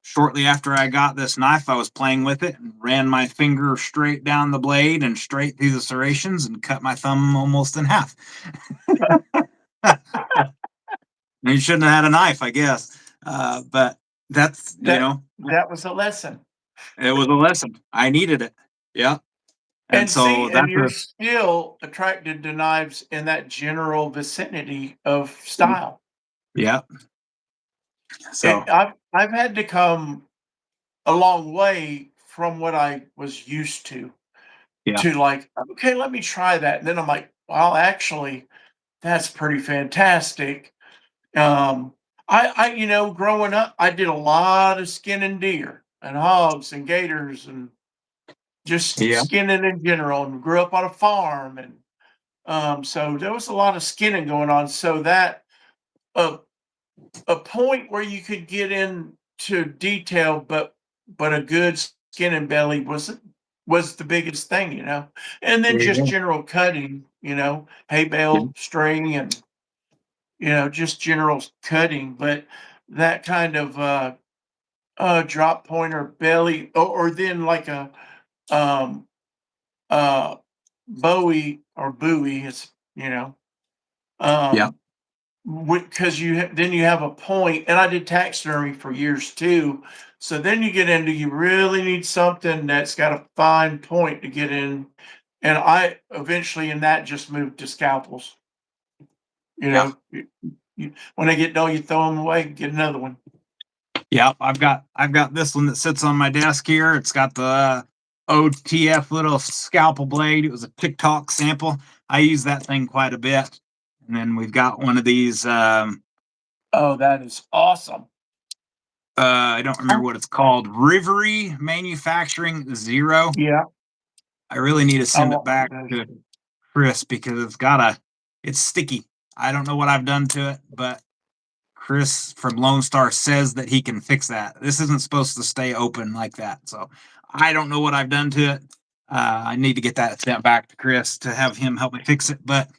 Shortly after I got this knife, I was playing with it and ran my finger straight down the blade and straight through the serrations and cut my thumb almost in half. You shouldn't have had a knife, I guess. But that's, That that was a lesson. it was a lesson. I needed it. Yeah. And And so see, and that's you're still attracted to knives in that general vicinity of style. yeah. So And I've had to come a long way from what I was used yeah. to like, okay, let me try that. And then I'm like, well, actually, that's pretty fantastic. Um, growing up, I did a lot of skinning deer and hogs and gators and just Yeah. skinning in general, and grew up on a farm. And so there was a lot of skinning going on. So that a a point where you could get into detail, but a good skin and belly was the biggest thing, and then There you just go. general cutting, hay Yeah. bale string, and just general cutting. But that kind of drop point or belly, or then like a um uh bowie or buoy, is Yeah. um because then you have a point. And I did taxidermy for years too, so then you get into, you really need something that's got a fine point to get in. And I eventually in that just moved to scalpels. Yeah. When they get dull, you throw them away, get another one. Yeah. I've got this one that sits on my desk here. It's got the OTF little scalpel blade. It was a TikTok sample. I use that thing quite a bit. And then we've got one of these Oh, that is awesome. I don't remember what it's called. Rivery Manufacturing Zero. Yeah, I really need to I send it want one of back those to too. Chris because it's sticky. I don't know what I've done to it, but Chris from Lone Star says that he can fix that. This isn't supposed to stay open like that. So I don't know what I've done to it. I need to get that sent back to Chris to have him help me fix it. But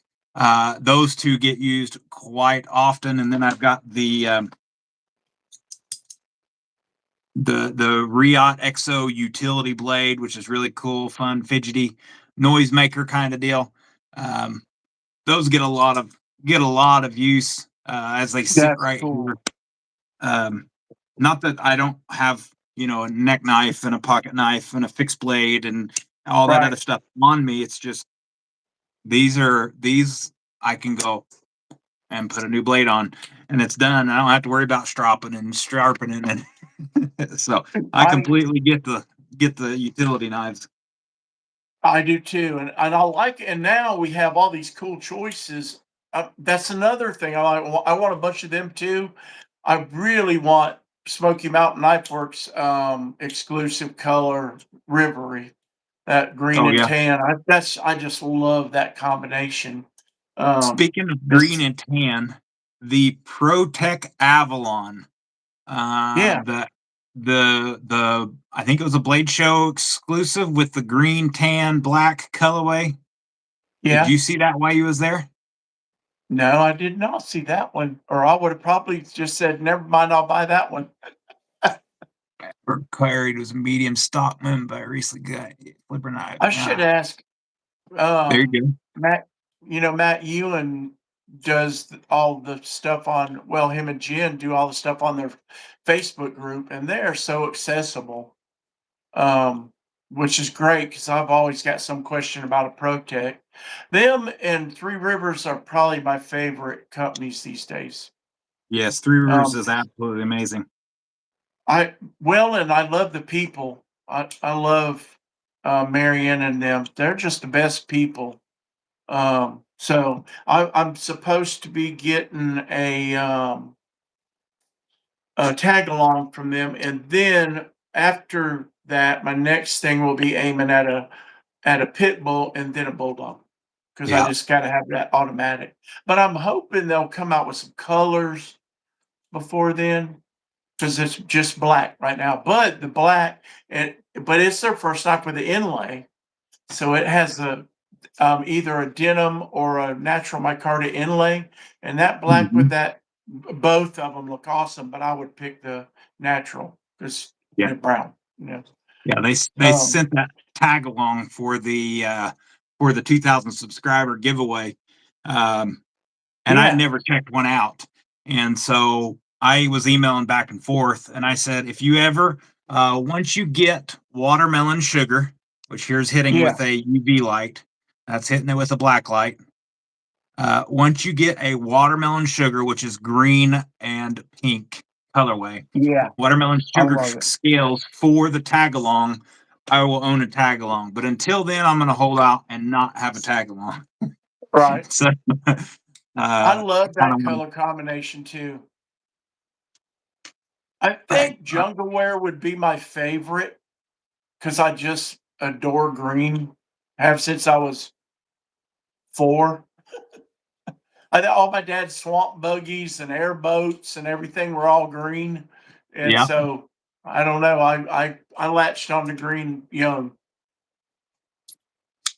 those two get used quite often. And then I've got the Riot XO utility blade, which is really cool, fun, fidgety noisemaker kind of deal. Um, those get a lot of use as they sit That's right here. cool. Um, Not that I don't have a neck knife and a pocket knife and a fixed blade and all that Right. other stuff on me. It's just these I can go and put a new blade on and it's done. I don't have to worry about stropping and sharpening and so I I completely get the utility knives. I do too, and I like it. And now we have all these cool choices. That's another thing. I want a bunch of them too. I really want Smoky Mountain Knife Works exclusive color Rivery, that green Oh and yeah. tan. I just love that combination. Speaking of green It's and tan, the ProTech Avalon, yeah, the I think it was a Blade Show exclusive with the green, tan, black colorway. Did yeah. you see that while you was there? No, I did not see that one, or I would have probably just said, "Never mind, I'll buy that one." Required was a medium Stockman, but I recently got flipper knife. I should ask There you go. Matt, Matt Ewan does all the stuff on, well, him and Jen do all the stuff on their Facebook group, and they're so accessible, um, which is great because I've always got some question about a Protect. Them and Three Rivers are probably my favorite companies these days. Yes, Three Rivers Um, is absolutely amazing. and I love the people. I love Marion and them. They're just the best people. So I'm supposed to be getting a tag along from them, and then after that, my next thing will be aiming at a pit bull and then a bulldog, because I Yeah, just got to have that automatic. But I'm hoping they'll come out with some colors before then, because it's just black right now. But the black, but it's their first stock with the inlay, so it has either a denim or a natural micarta inlay, and that black with mhm, that, both of them look awesome. But I would pick the natural because yeah, they're brown. You know, yeah. They um, sent that tag along for the 2,000 subscriber giveaway, um, and I'd yeah, never checked one out, and so I was emailing back and forth, and I said, if you ever, once you get watermelon sugar, which here's hitting Yeah, with a UV light, that's hitting it with a black light. Once you get a watermelon sugar, which is green and pink colorway, yeah, watermelon I sugar love it. scales for the tag along, I will own a tag along. But until then, I'm going to hold out and not have a tag along. Right. So, I uh, love kind that of, color combination too. I I, think jungle wear would be my favorite because I just adore green. Have since I was 4. All my dad's swamp buggies and airboats and everything were all green, and yeah, so I don't know. I latched on to green young.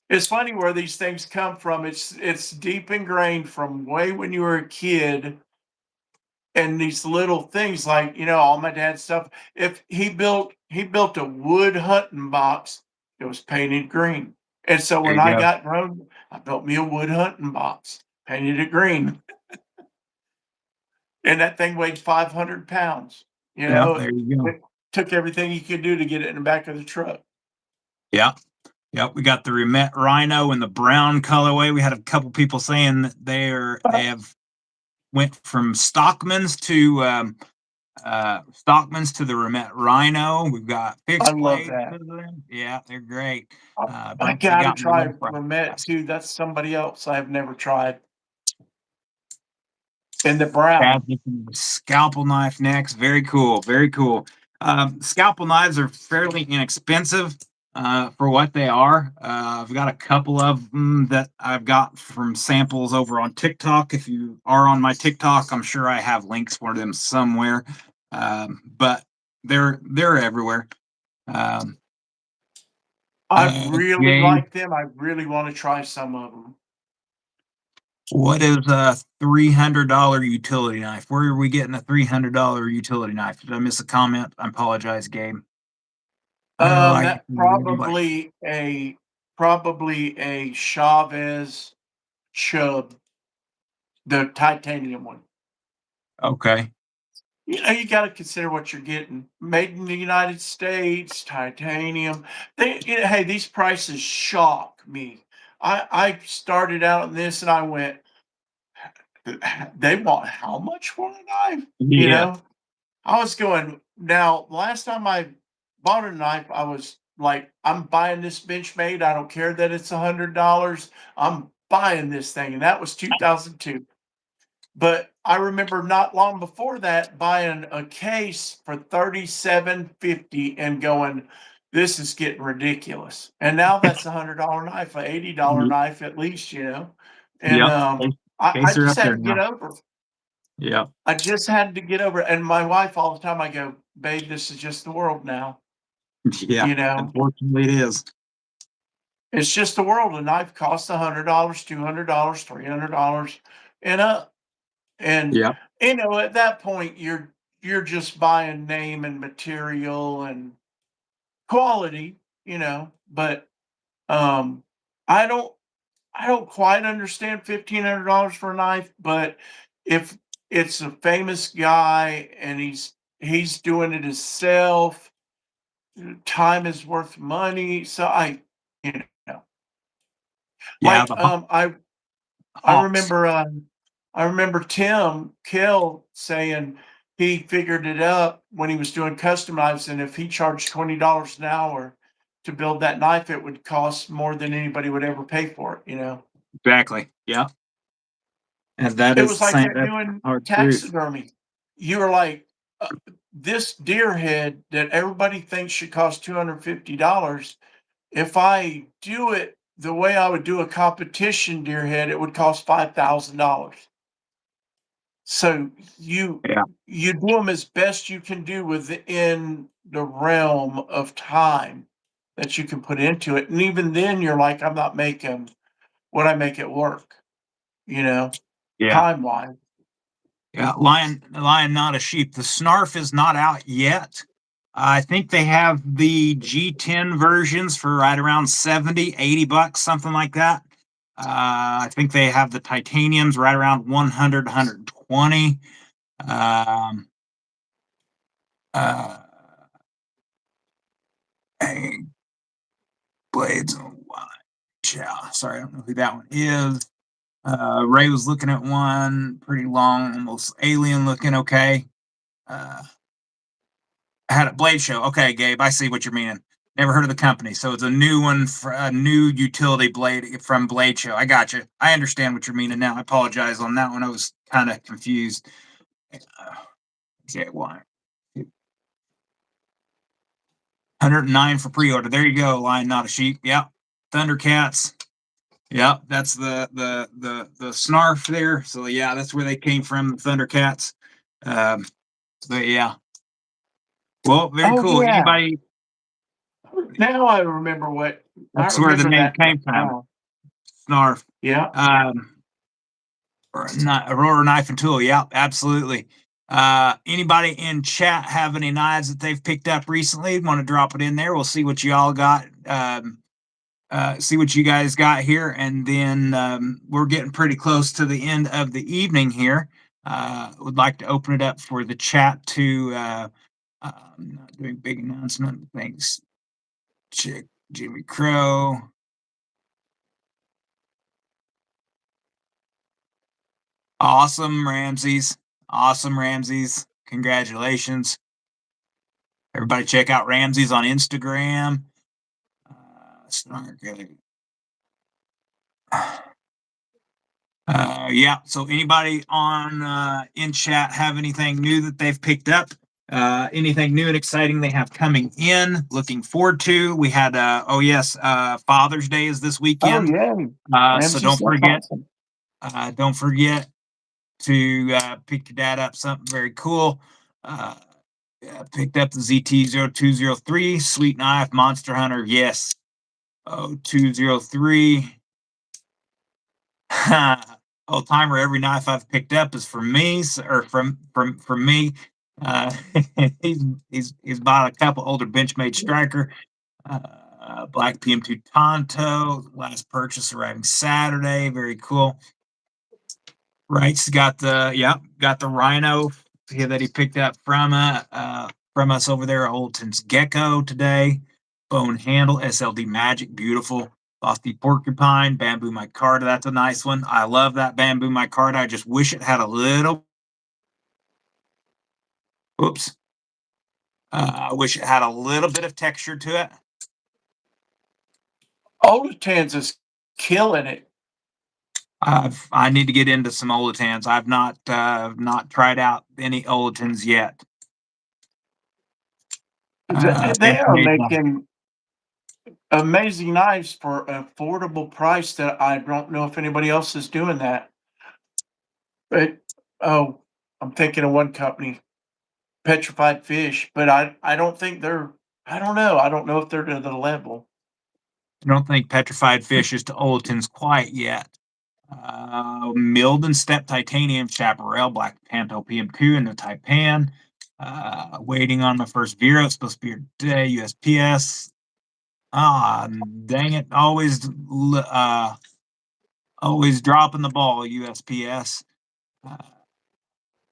It's funny where these things come from. It's deep ingrained from way when you were a kid, and these little things like all my dad's stuff. If he built a wood hunting box, it was painted green, and so there when you I go. got grown, I built me a wood hunting box, painted it green. And that thing weighed 500 pounds. Yeah, there you go. It took everything you could do to get it in the back of the truck. Yeah. Yep, we got the Remet Rhino in the brown colorway. We had a couple people saying that they have went from Stockman's to the Remet Rhino. We've got I fixed love blades. that. Yeah, they're great. I Don't gotta forget the try low Vermet price. too. That's somebody else I have never tried. And the brown. Gadgets and scalpel knife next. Very cool. Very cool. Scalpel knives are fairly inexpensive for what they are. I've got a couple of them that I've got from samples over on TikTok. If you are on my TikTok, I'm sure I have links for them somewhere. But they're everywhere. Um, I really Jay, like them. I really want to try some of them. what is a $300 utility knife? Where are we getting a $300 utility knife? Did I miss a comment? I apologize, Gabe. I don't like That anybody. probably a Chavez Chub, the titanium one. Okay. You got to consider what you're getting. Made in the United States, titanium. Hey, these prices shock me. I started out in this and I went, they want how much for a knife? You Yeah. know, I was going, now, last time I bought a knife, I was like, I'm buying this Benchmade. I don't care that it's $100. I'm buying this thing. And that was 2002. But I remember not long before that buying a case for 37.50 and going, this is getting ridiculous. And now that's $100 knife, a $80 Y- knife at least. And Yep. I Case are just up had there to get now. over. Yep. I just had to get over it. And my wife all the time, I go, babe, this is just the world now. Yeah. You know, Unfortunately, it is. it's just the world. A knife costs $100, $200, $300 and up. And Yep. at that point, you're just buying name and material and quality. But um, I don't I don't quite understand $1,500 for a knife, but if it's a famous guy and he's doing it himself, time is worth money. So you know, Yeah. like The I Hawks. remember, I remember Tim Kill saying he figured it up when he was doing custom knives, and if he charged $20 an hour to build that knife, it would cost more than anybody would ever pay for it. Exactly. Yeah. And that It is was the like same. that That's doing the hard truth. taxidermy. You were like, this deer head that everybody thinks should cost $250. If I do it the way I would do a competition deer head, it would cost $5,000. So you Yeah. you do them as best you can do within the realm of time that you can put into it, and even then, you're like, "I'm not making what I make it work," you know, Yeah. time-wise. Yeah, lion, not a sheep. The Snarf is not out yet. I think they have the G10 versions for right around 70, $80, something like that. I think they have the titaniums right around 100, 120. Uh, Hang blades on wide. Yeah, sorry, I don't know who that one is. Ray was looking at one pretty long, almost alien looking. Okay. Uh, had a blade show. Okay, Gabe, I see what you're meaning. Never heard of the company, so it's a new one for a new utility blade from Blade Show. I got you. I understand what you're meaning now. I apologize on that one. I was kind of confused. Okay, why? 109 for pre-order. There you go. Lion, not a sheep. Yep. Thundercats. Yep, that's the snarf there. So yeah, that's where they came from, the Thundercats. So yeah. Well, very Oh cool. yeah. Anybody? Now I remember I That's where the remember name that came from. now. Snarf. Yeah. Um, or not Aurora knife and tool. Yeah, absolutely. Anybody in chat have any knives that they've picked up recently? Want to drop it in there? We'll see what you all got. See what you guys got here, and then we're getting pretty close to the end of the evening here. Would like to open it up for the chat to not doing big announcement. Thanks, Chick, Jimmy Crow. Awesome, Ramses. Awesome, Ramses. Congratulations. Everybody check out Ramses on Instagram. Snark. Yeah. So anybody on in chat have anything new that they've picked up? Anything new and exciting they have coming in? Looking forward to. We had oh yes, Father's Day is this Oh weekend. yeah. So Ramses, that's awesome. don't forget to pick your dad up something very cool. Yeah, picked up the ZT0203 Sweet Knife Monster Hunter. Yes. Oh, 203. Old timer, every knife I've picked up is from me, or from me. Uh, he's bought a couple older Benchmade Striker, Black PM2 Tonto. Last purchase arriving Saturday. Very cool. Right's got the Rhino here that he picked up from us over there at Oldton's Gecko today. Bone handle SLD Magic, beautiful. Lofty Porcupine, Bamboo Micarta, that's a nice one. I love that Bamboo Micarta. I just wish it had a little, oops. I wish it had a little bit of texture to it. Olutans is killing it. I need to get into some Olatans. I've not tried out any Olatans yet. They are making amazing knives for an affordable price that I don't know if anybody else is doing that. But oh, I'm thinking of one company, Petrified Fish, but I don't think they're. I don't know. I don't know if they're to the level. I don't think Petrified Fish is to Olatans quite yet. Milled and Step Titanium Chaparral Black Panto PM2 in the Taipan. Waiting on the first Vero. It's supposed to be here today. USPS. Ah, dang it! Always dropping the ball. USPS.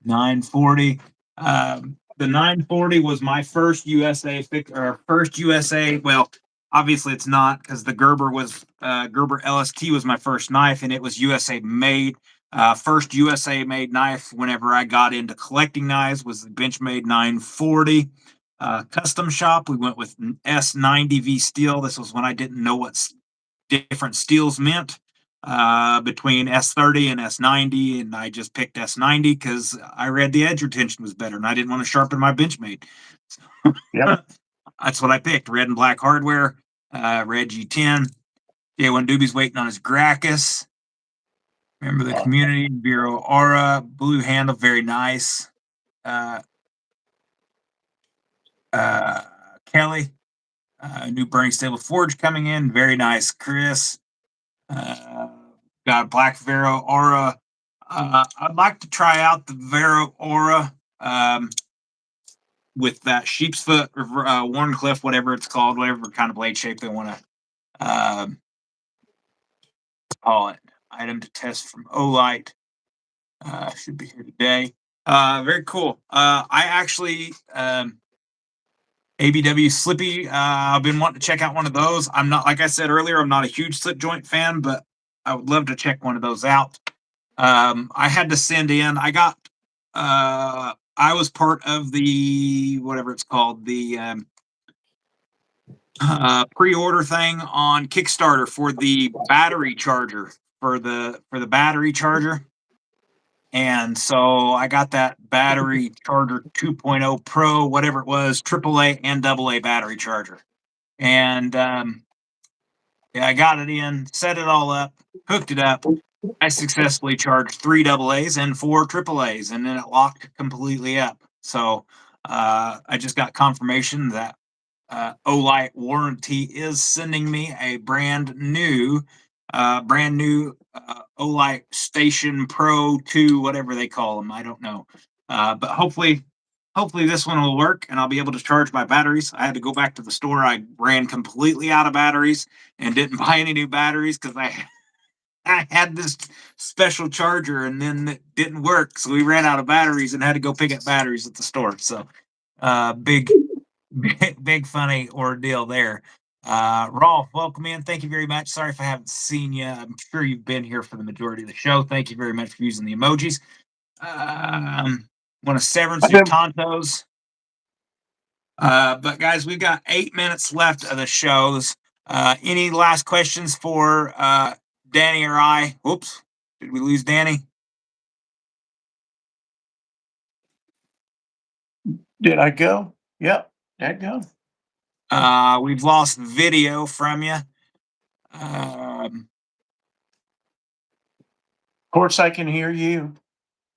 940. The 940 was my first USA or first USA. Well, obviously it's not because the Gerber LST was my first knife and it was USA made. First USA made knife whenever I got into collecting knives was the Benchmade 940. Custom shop, we went with S90V steel. This was when I didn't know what different steels meant between S30 and S90, and I just picked S90 because I read the edge retention was better, and I didn't want to sharpen my Benchmade. Yep. That's what I picked: red and black hardware, red G10. J1 Doobie's waiting on his Gracchus. Remember the community, Bureau Aura, blue handle, very nice. Kelly, new Burning Stable Forge coming in, very nice. Chris, got a black Vero Aura. I'd like to try out the Vero Aura with that sheep's foot or Warncliffe, whatever it's called, whatever kind of blade shape they want to call it. Item to test from Olight. Should be here today. Very cool. I actually ABW Slippy. I've been wanting to check out one of those. I'm not, like I said earlier, I'm not a huge slip joint fan, but I would love to check one of those out. I had to send in. I was part of the whatever it's called, the pre-order thing on Kickstarter for the battery charger for the battery charger. And so I got that battery charger 2.0 Pro, whatever it was, AAA and AA battery charger. And yeah, I got it in, set it all up, hooked it up. I successfully charged 3 AA's and 4 AAA's, and then it locked completely up. So I just got confirmation that Olight Warranty is sending me a brand new Olight Station Pro 2, whatever they call them. I don't know, but hopefully this one will work, and I'll be able to charge my batteries. I had to go back to the store. I ran completely out of batteries and didn't buy any new batteries because I had this special charger and then it didn't work. So we ran out of batteries and had to go pick up batteries at the store. So big, big funny ordeal there. Rolf, welcome in. Thank you very much. Sorry if I haven't seen you. I'm sure you've been here for the majority of the show. Thank you very much for using the emojis. One of Severance I've been, Utantos. But guys, we've got 8 minutes left of the shows. Any last questions for Danny or I? Oops, did we lose Danny? did I go? Yep, that go. We've lost video from you. Of course, I can hear you.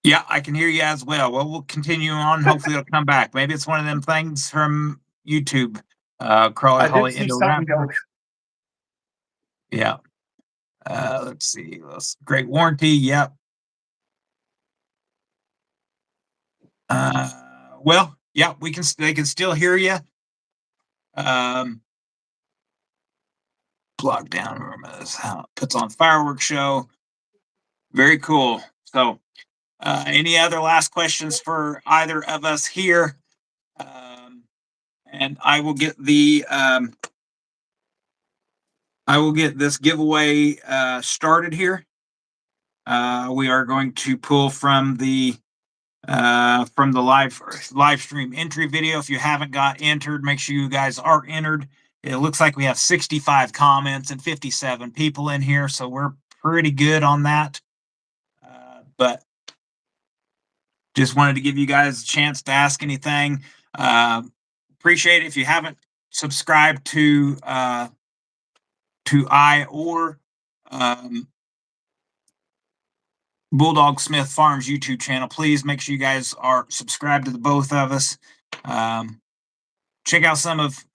Yeah, I can hear you as well. Well, we'll continue on. Hopefully, it'll come back. Maybe it's one of them things from YouTube. Crawly I did Holly see into something Raptor. go. Yeah. Let's see. Great warranty. Yep. Well, yeah, they can still hear you. Plug down how it puts on fireworks show. Very cool. So, any other last questions for either of us here? And I will get this giveaway started here. We are going to pull from the live stream entry video. If you haven't got entered, make sure you guys are entered. It looks like we have 65 comments and 57 people in here, so we're pretty good on that. But just wanted to give you guys a chance to ask anything. Appreciate it. If you haven't subscribed to I or Bulldog Smith Farms YouTube channel, please make sure you guys are subscribed to the both of us. Check out some of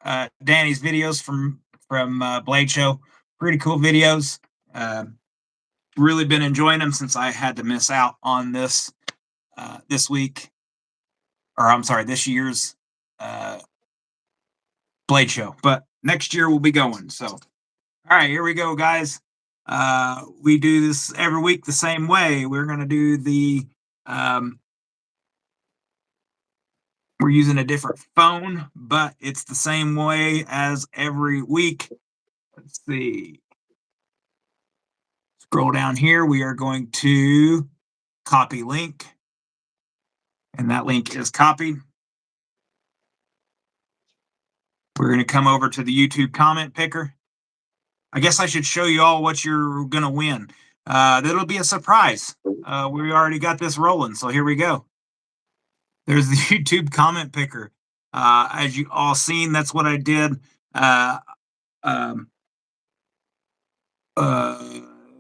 Danny's videos from Blade Show. Pretty cool videos. Really been enjoying them since I had to miss out on this week, or I'm sorry, this year's Blade Show. But next year we'll be going. So, all right, here we go, guys. We do this every week the same way. We're going to do the we're using a different phone, but it's the same way as every week. Let's see. Scroll down here. We are going to copy link, and that link is copied. We're going to come over to the YouTube comment picker. I guess I should show you all what you're going to win. That'll be a surprise. We already got this rolling, so here we go. There's the YouTube comment picker. As you all seen, that's what I did.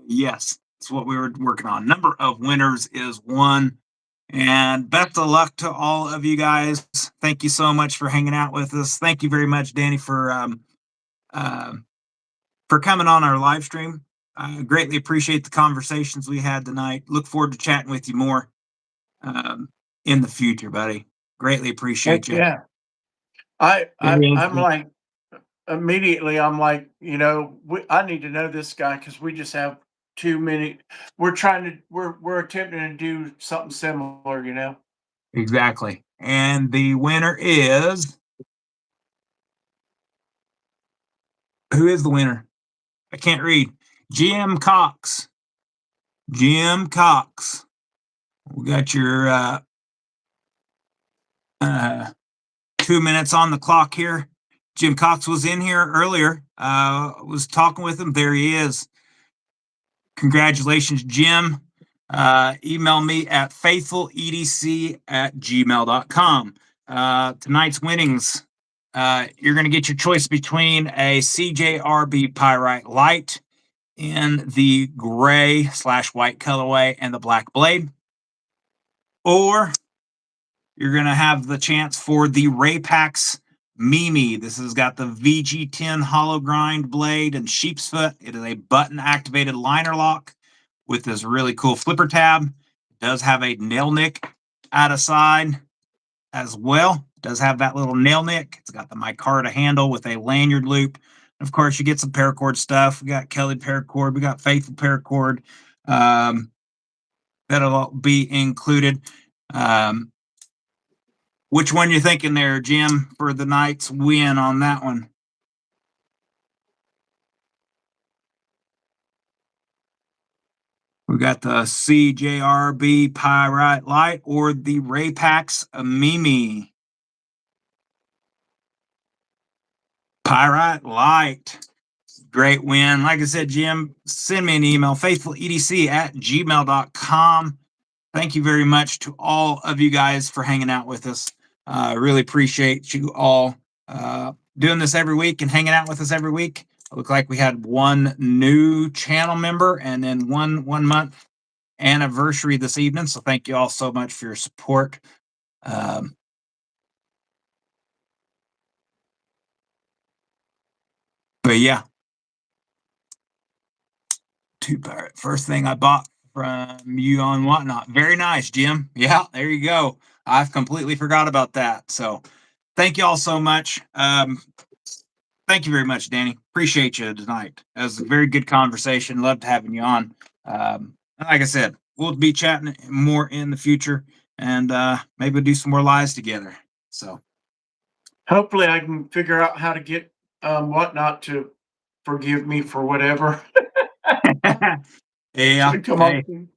Yes, that's what we were working on. Number of winners is 1. And best of luck to all of you guys. Thank you so much for hanging out with us. Thank you very much, Danny, for coming on our live stream. I greatly appreciate the conversations we had tonight. Look forward to chatting with you more in the future, buddy. Greatly appreciate you. Yeah, I'm like immediately. I'm like, I need to know this guy because we just have too many. We're attempting to do something similar. Exactly. And the winner is Who is the winner? I can't read. Jim Cox. Jim Cox. We got your 2 minutes on the clock here. Jim Cox was in here earlier. Was talking with him. There he is. Congratulations, Jim. Email me at faithfuledc@gmail.com. Tonight's winnings. You're going to get your choice between a CJRB Pyrite Light in the gray/white colorway and the black blade, or you're going to have the chance for the Raypax Mimi. This has got the VG10 hollow grind blade and sheep's foot. It is a button activated liner lock with this really cool flipper tab. It does have a nail nick at a side as well. It does have that little nail nick. It's got the micarta handle with a lanyard loop. Of course, you get some paracord stuff. We got Kelly paracord. We got Faithful paracord. That'll be included. Which one you thinking there, Jim, for the night's win on that one? We got the CJRB Pyrite Light or the Raypax Mimi. Pyrite Light. Great win. Like I said, Jim, send me an email, faithfuledc@gmail.com. Thank you very much to all of you guys for hanging out with us. Really appreciate you all doing this every week and hanging out with us every week. It looked like we had one new channel member and then one month anniversary this evening. So thank you all so much for your support. But yeah, first thing I bought from you on Whatnot. Very nice, Jim. Yeah, there you go. I've completely forgot about that. So thank you all so much. Thank you very much, Danny. Appreciate you tonight. It was a very good conversation. Loved having you on. Like I said, we'll be chatting more in the future and maybe we'll do some more lives together. So Hopefully I can figure out how to get Whatnot to forgive me for whatever. yeah. Come Hey, on.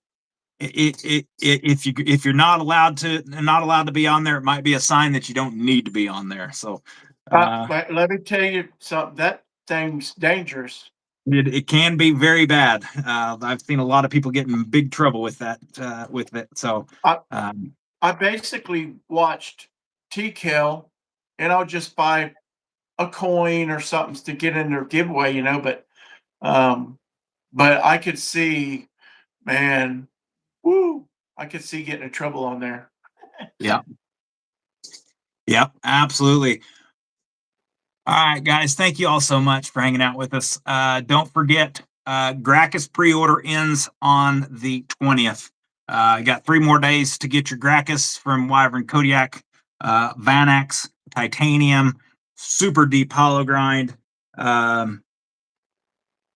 if you're not allowed to be on there, it might be a sign that you don't need to be on there. So Let me tell you something. That thing's dangerous. it can be very bad. I've seen a lot of people get in big trouble with that with it. So I I basically watched TKL, and I'll just buy a coin or something to get in their giveaway, but I could see, man, woo, I could see getting in trouble on there. yeah, yeah, absolutely. All right, guys, thank you all so much for hanging out with us. Don't forget, Gracchus pre-order ends on the 20th. You got 3 more days to get your Gracchus from Wyvern Kodiak, Vanax, Titanium, super deep hollow grind.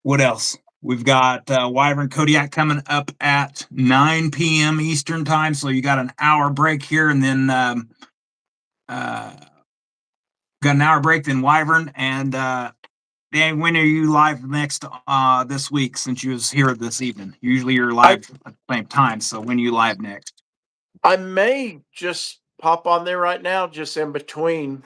What else? We've got Wyvern Kodiak coming up at 9 p.m. Eastern time, so you got an hour break here, and then got an hour break, then Wyvern. And Dan, when are you live next this week? Since you was here this evening, usually you're live at the same time. So when are you live next? I may just pop on there right now, just in between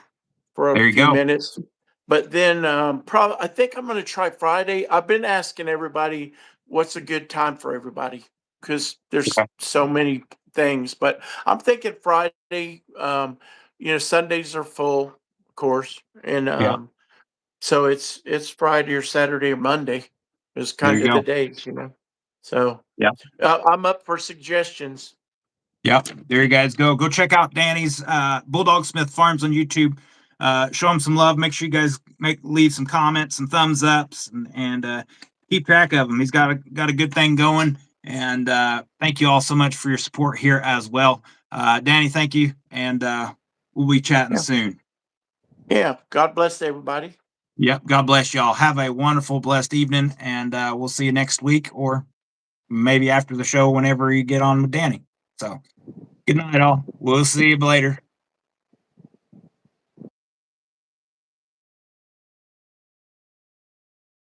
for There a you few go. minutes. But then probably I think I'm going to try Friday. I've been asking everybody what's a good time for everybody because there's Okay. so many things. But I'm thinking Friday. Sundays are full, of course, and Yeah. so it's Friday or Saturday or Monday is There you kind of the go. days. So Yeah. I'm up for suggestions. Yep. There you guys go. Go check out Danny's Bulldog Smith Farms on YouTube. Show him some love. Make sure you guys leave some comments, some thumbs ups, and keep track of him. He's got a good thing going. And thank you all so much for your support here as well. Danny, thank you. And we'll be chatting Yeah. soon. Yeah. God bless everybody. Yep. God bless y'all. Have a wonderful, blessed evening. And we'll see you next week or maybe after the show whenever you get on with Danny. So good night, all. We'll see you later.